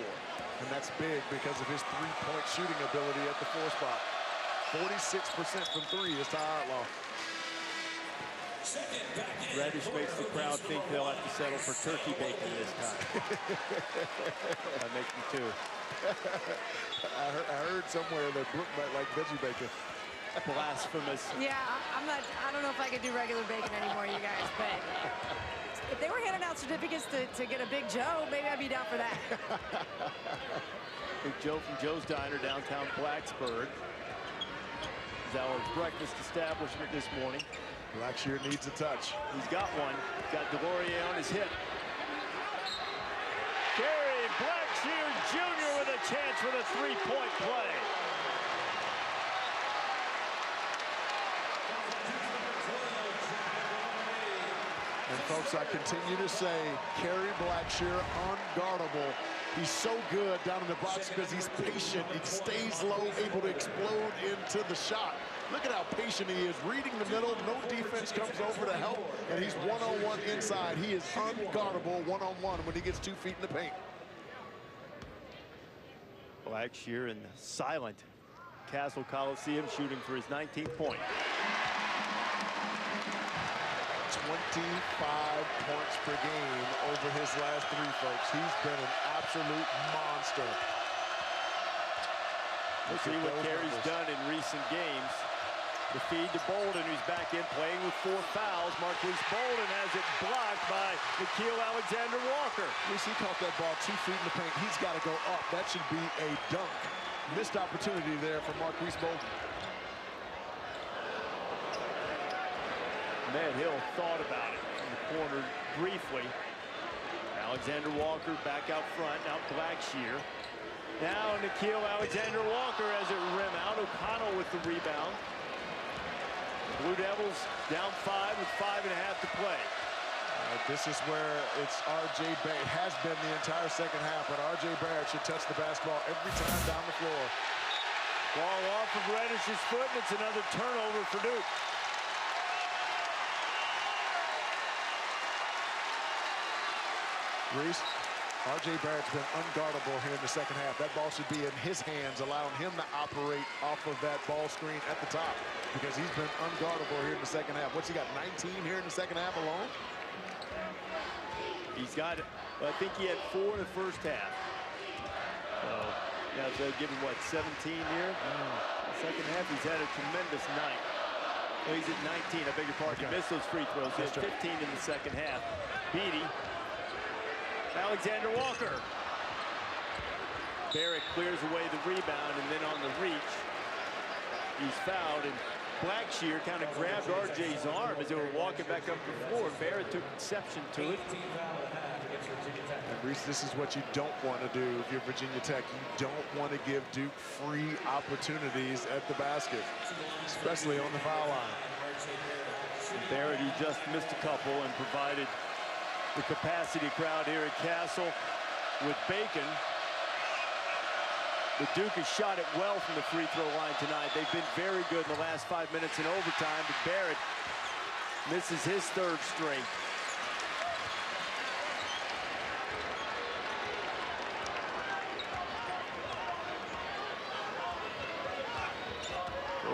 And that's big because of his three-point shooting ability at the 4 spot. 46% from 3 is Ty Outlaw. Reddish makes the crowd think they'll have to settle for turkey bacon this time. That makes me too. I heard somewhere that Brooke might like veggie bacon. Blasphemous. Yeah, I don't know if I could do regular bacon anymore, you guys, but if they were handing out certificates to get a Big Joe, maybe I'd be down for that. Big Joe from Joe's Diner, downtown Blacksburg. Is our breakfast establishment this morning. Blackshear needs a touch. He's got one. Got Delorier on his hip. Kerry Blackshear Jr. with a chance for the three-point play. And folks, I continue to say, Kerry Blackshear, unguardable. He's so good down in the box because he's patient. He stays low, able to explode into the shot. Look at how patient he is, reading the middle. No defense comes over to help, and he's one-on-one inside. He is unguardable one-on-one when he gets 2 feet in the paint. Blackshear in the silent Castle Coliseum shooting for his 19th point. 25 points per game over his last 3, folks. He's been an absolute monster. We'll see what Kerry's done in recent games. The feed to Bolden, who's back in playing with 4 fouls. Marquise Bolden has it blocked by Nickeil Alexander-Walker. He caught that ball 2 feet in the paint. He's got to go up. That should be a dunk. Missed opportunity there for Marquise Bolden. Ahmed Hill thought about it in the corner briefly. Alexander-Walker back out front. Now Blackshear. Now Nickeil Alexander-Walker has it rim out. O'Connell with the rebound. The Blue Devils down 5 with 5.5 to play. This is where it's R.J. Barrett. Has been the entire second half, but R.J. Barrett should touch the basketball every time down the floor. Ball off of Reddish's foot, and it's another turnover for Duke. Reese, R.J. Barrett's been unguardable here in the second half. That ball should be in his hands, allowing him to operate off of that ball screen at the top because he's been unguardable here in the second half. What's he got, 19 here in the second half alone? He's got, well, I think he had 4 in the first half. Yeah, so give him, what, 17 here? The second half, he's had a tremendous night. Well, he's at 19, I beg your pardon. He missed those free throws. He had 15 in the second half. Beatty. Alexander-Walker. Barrett clears away the rebound, and then on the reach, he's fouled, and Blackshear kind of grabbed RJ's arm as they were walking back up the floor. Barrett took exception to it. And Reese, this is what you don't want to do if you're Virginia Tech. You don't want to give Duke free opportunities at the basket, especially on the foul line. And Barrett, he just missed a couple and provided the capacity crowd here at Castle with Bacon. The Duke has shot it well from the free throw line tonight. They've been very good in the last 5 minutes in overtime, but Barrett misses his 3rd straight.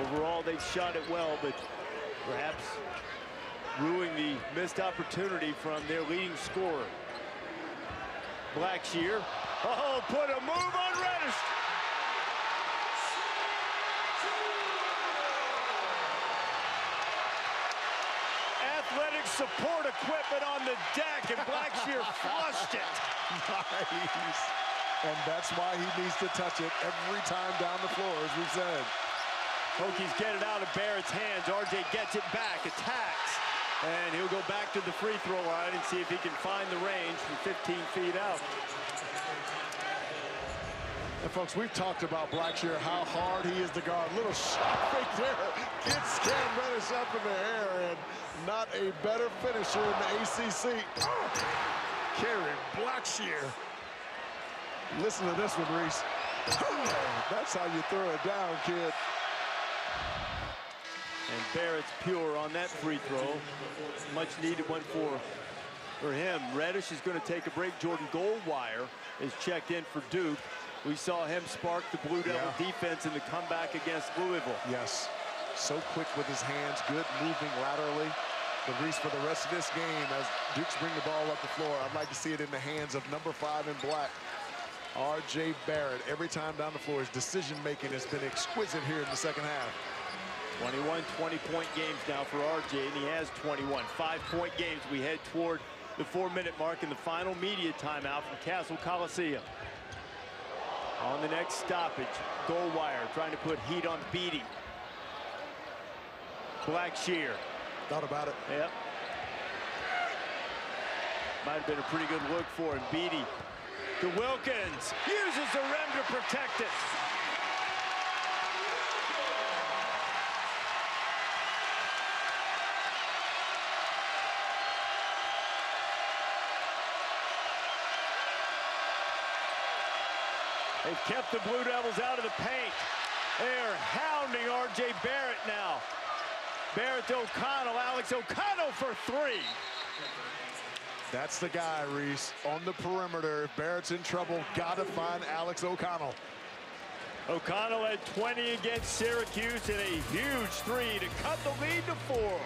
Overall, they've shot it well, but Perhaps ruining the missed opportunity from their leading scorer. Blackshear. Oh, put a move on Reddish. Athletic support equipment on the deck, and Blackshear flushed it. Nice. And that's why he needs to touch it every time down the floor, as we said. Hokies get it out of Barrett's hands. RJ gets it back, attacks. And he'll go back to the free throw line and see if he can find the range from 15 feet out. And folks, we've talked about Blackshear, how hard he is to guard. Little shot fake there. Gets Cam Reddish up in the air, and not a better finisher in the ACC. Kerry Blackshear. Listen to this one, Reese. That's how you throw it down, kid. And Barrett's pure on that free throw. Much needed one for him. Reddish is going to take a break. Jordan Goldwire is checked in for Duke. We saw him spark the Blue Devil defense in the comeback against Louisville. Yes, so quick with his hands, good moving laterally. But Reese, for the rest of this game, as Duke's bring the ball up the floor, I'd like to see it in the hands of number 5 in black, RJ Barrett. Every time down the floor, his decision-making has been exquisite here in the second half. 21 20-point games now for RJ, and he has 21. 5-point games. We head toward the 4-minute mark in the final media timeout from Castle Coliseum. On the next stoppage, Goldwire trying to put heat on Beatty. Blackshear. Thought about it. Yep. Might have been a pretty good look for him. Beatty to Wilkins. Uses the rim to protect it. They've kept the Blue Devils out of the paint. They're hounding RJ Barrett now. Barrett to O'Connell. Alex O'Connell for 3. That's the guy, Reese, on the perimeter. If Barrett's in trouble, gotta find Alex O'Connell. O'Connell had 20 against Syracuse and a huge 3 to cut the lead to 4.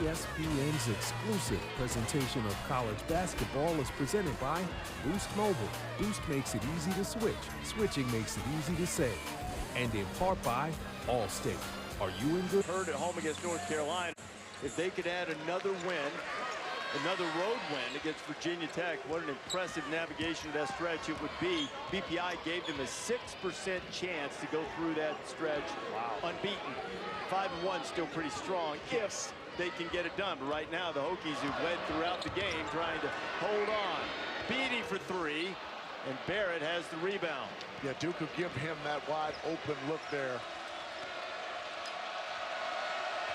ESPN's exclusive presentation of college basketball is presented by Boost Mobile. Boost makes it easy to switch. Switching makes it easy to save. And in part by Allstate. Are you in good? Heard at home against North Carolina. If they could add another win, another road win against Virginia Tech, what an impressive navigation of that stretch it would be. BPI gave them a 6% chance to go through that stretch. Wow. Unbeaten. 5-1 still pretty strong if they can get it done. But right now, the Hokies, who've led throughout the game, trying to hold on. Beatty for 3, and Barrett has the rebound. Yeah, Duke will give him that wide open look there.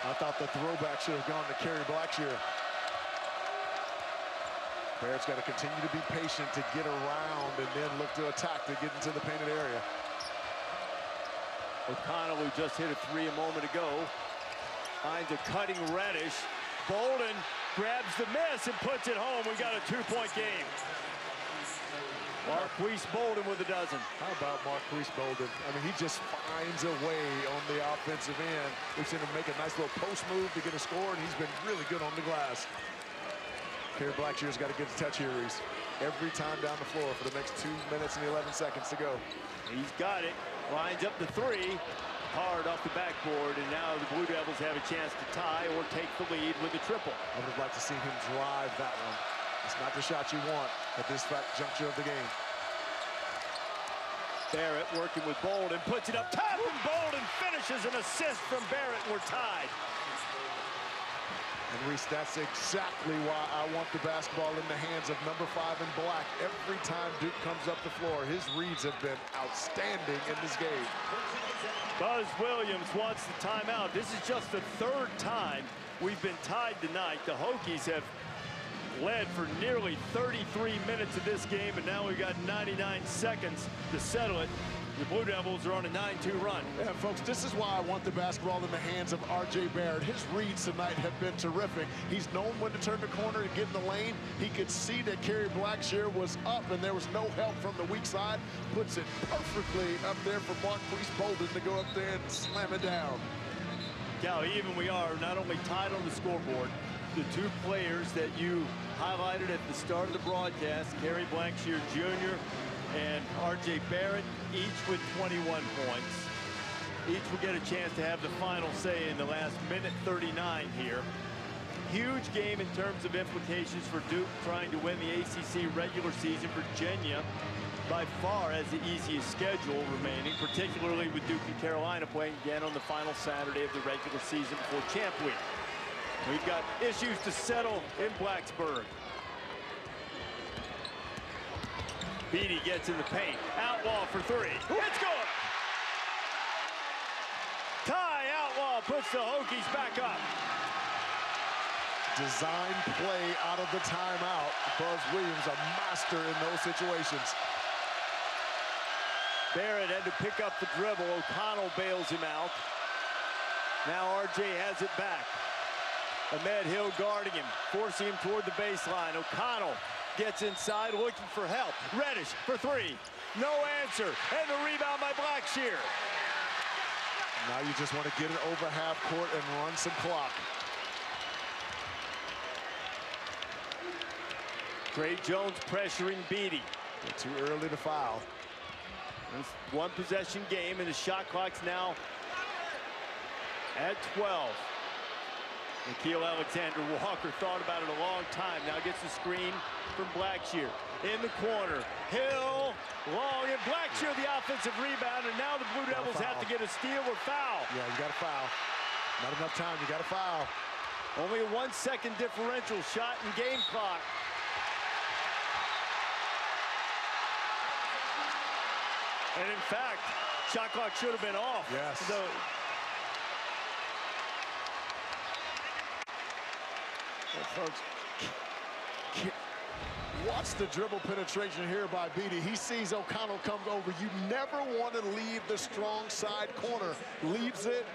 I thought the throwback should have gone to Kerry Blackshear. Barrett's got to continue to be patient to get around and then look to attack to get into the painted area. O'Connell, who just hit a 3 a moment ago, finds a cutting Reddish. Bolden grabs the miss and puts it home. We got a 2-point game. Marquise Bolden with a dozen. How about Marquise Bolden? I mean, he just finds a way on the offensive end. We've seen him make a nice little post move to get a score, and he's been really good on the glass. Kerry Blackshear's got a good touch here, Reese. Every time down the floor for the next 2 minutes and 11 seconds to go. He's got it. Lines up the 3. Hard off the backboard, and now the Blue Devils have a chance to tie or take the lead with a triple. I would have liked to see him drive that one. It's not the shot you want at this juncture of the game. Barrett working with Bolden, puts it up top, and Bolden finishes an assist from Barrett, and we're tied. And Reese, that's exactly why I want the basketball in the hands of number 5 in black. Every time Duke comes up the floor, his reads have been outstanding in this game. Buzz Williams wants the timeout. This is just the 3rd time we've been tied tonight. The Hokies have led for nearly 33 minutes of this game, and now we've got 99 seconds to settle it. The Blue Devils are on a 9-2 run. Yeah, folks, this is why I want the basketball in the hands of R.J. Barrett. His reads tonight have been terrific. He's known when to turn the corner and get in the lane. He could see that Kerry Blackshear was up and there was no help from the weak side. Puts it perfectly up there for Marquise Bolden to go up there and slam it down. How even we are, not only tied on the scoreboard, the two players that you highlighted at the start of the broadcast, Kerry Blackshear Jr. and R.J. Barrett, each with 21 points. Each will get a chance to have the final say in the last minute 39 here. Huge game in terms of implications for Duke trying to win the ACC regular season. Virginia by far has the easiest schedule remaining, particularly with Duke and Carolina playing again on the final Saturday of the regular season before Champ Week. We've got issues to settle in Blacksburg. Beatty gets in the paint. Outlaw for three. It's good! Ty Outlaw puts the Hokies back up. Design play out of the timeout. Buzz Williams, a master in those situations. Barrett had to pick up the dribble. O'Connell bails him out. Now RJ has it back. Ahmed Hill guarding him, forcing him toward the baseline. O'Connell gets inside, looking for help. Reddish for three. No answer. And the rebound by Blackshear. Now you just want to get it over half court and run some clock. Trey Jones pressuring Beatty. Too early to foul. It's one possession game, and the shot clock's now at 12. Nickeil Alexander-Walker thought about it a long time. Now gets the screen from Blackshear. In the corner, Hill, long, and Blackshear the offensive rebound, and now the Blue Devils have to get a steal or foul. Yeah, you got to foul. Not enough time, you got to foul. Only a 1 second differential, shot and game clock. And in fact, shot clock should have been off. Yes. So, folks, watch the dribble penetration here by Beatty. He sees O'Connell come over. You never want to leave the strong side corner. Leaves it,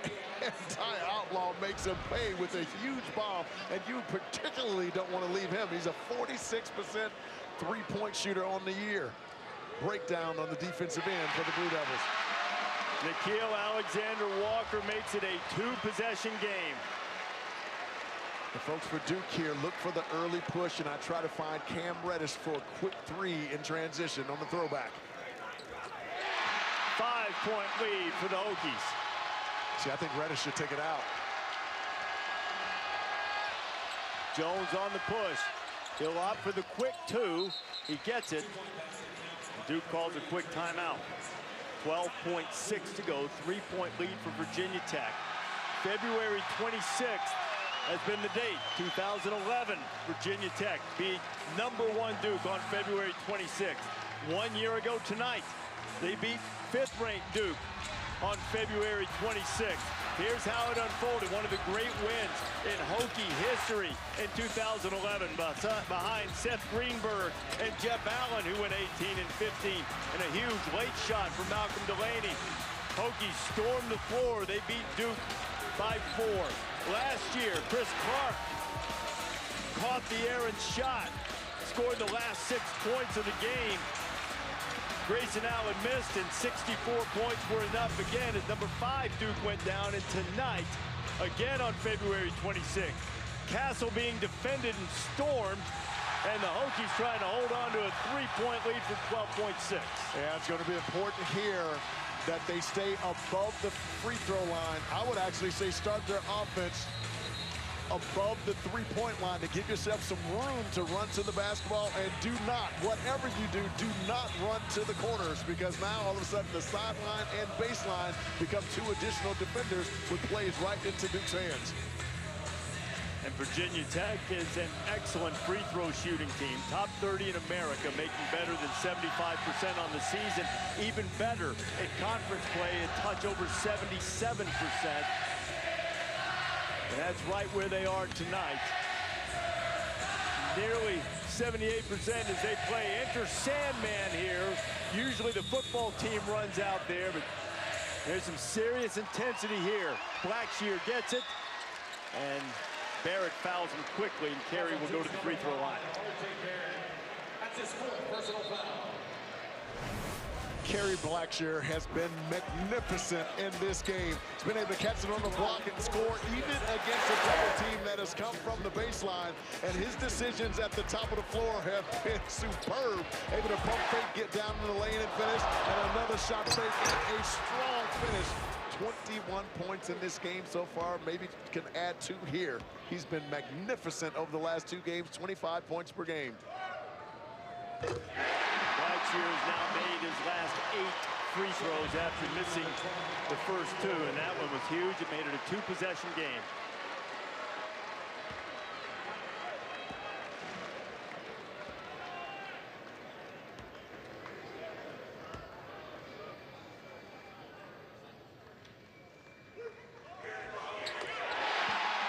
and Ty Outlaw makes him pay with a huge bomb. And you particularly don't want to leave him. He's a 46% three-point shooter on the year. Breakdown on the defensive end for the Blue Devils. Nickeil Alexander-Walker makes it a two-possession game. And folks, for Duke here, look for the early push, and I try to find Cam Reddish for a quick three in transition on the throwback. 5-point lead for the Hokies. See, I think Reddish should take it out. Jones on the push. He'll opt for the quick two. He gets it. Duke calls a quick timeout. 12.6 to go. 3-point lead for Virginia Tech. February 26th has been the date. 2011, Virginia Tech beat #1 Duke on February 26th. 1 year ago tonight, they beat 5th-ranked Duke on February 26th. Here's how it unfolded. One of the great wins in Hokie history in 2011 behind Seth Greenberg and Jeff Allen, who went 18 and 15, and a huge late shot from Malcolm Delaney. Hokies stormed the floor. They beat Duke by 4. Last year, Chris Clark caught the errant shot, scored the last 6 points of the game. Grayson Allen missed, and 64 points were enough again as #5 Duke went down. And tonight, again on February 26th, Castle being defended and stormed, and the Hokies trying to hold on to a 3-point lead for 12.6. Yeah, it's going to be important here that they stay above the free throw line. I would actually say start their offense above the three-point line to give yourself some room to run to the basketball, and do not, whatever you do not run to the corners, because now all of a sudden the sideline and baseline become 2 additional defenders with plays right into Duke's hands. And Virginia Tech is an excellent free throw shooting team. Top 30 in America, making better than 75% on the season. Even better in conference play, a touch over 77%. And that's right where they are tonight. Nearly 78% as they play enter Sandman here. Usually the football team runs out there, but there's some serious intensity here. Blackshear gets it, and Barrett fouls him quickly, and Kerry will go to the free throw line. That's his fourth personal foul. Kerry Blackshear has been magnificent in this game. He's been able to catch it on the block and score even against a double team that has come from the baseline. And his decisions at the top of the floor have been superb. Able to pump fake, get down in the lane and finish. And another shot fake and a strong finish. 21 points in this game so far. Maybe can add 2 here. He's been magnificent over the last 2 games, 25 points per game. Blackshear has now made his last 8 free throws after missing the first 2, and that one was huge. It made it a 2-possession game.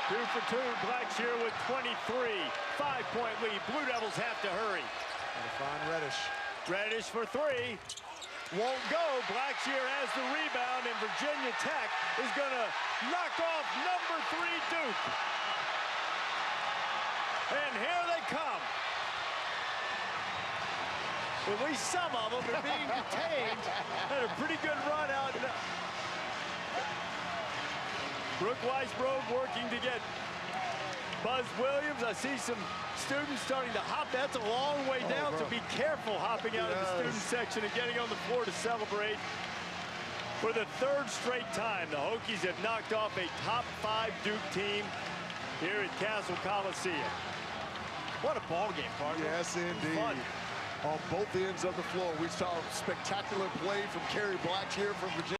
Two for 2, Blackshear with 23. 5-point lead. Blue Devils have to hurry. And to find Reddish. Reddish for 3. Won't go. Blackshear has the rebound, and Virginia Tech is going to knock off number 3 Duke. And here they come. At least some of them are being detained. Had a pretty good run out. Brooke Weisbrod working to get Buzz Williams. I see some students starting to hop. That's a long way down, so be careful hopping out of the student section and getting on the floor to celebrate. For the 3rd straight time, the Hokies have knocked off a top 5 Duke team here at Castle Coliseum. What a ball game, partner. Yes, indeed. Fun. On both ends of the floor, we saw a spectacular play from Kerry Blackshear from Virginia.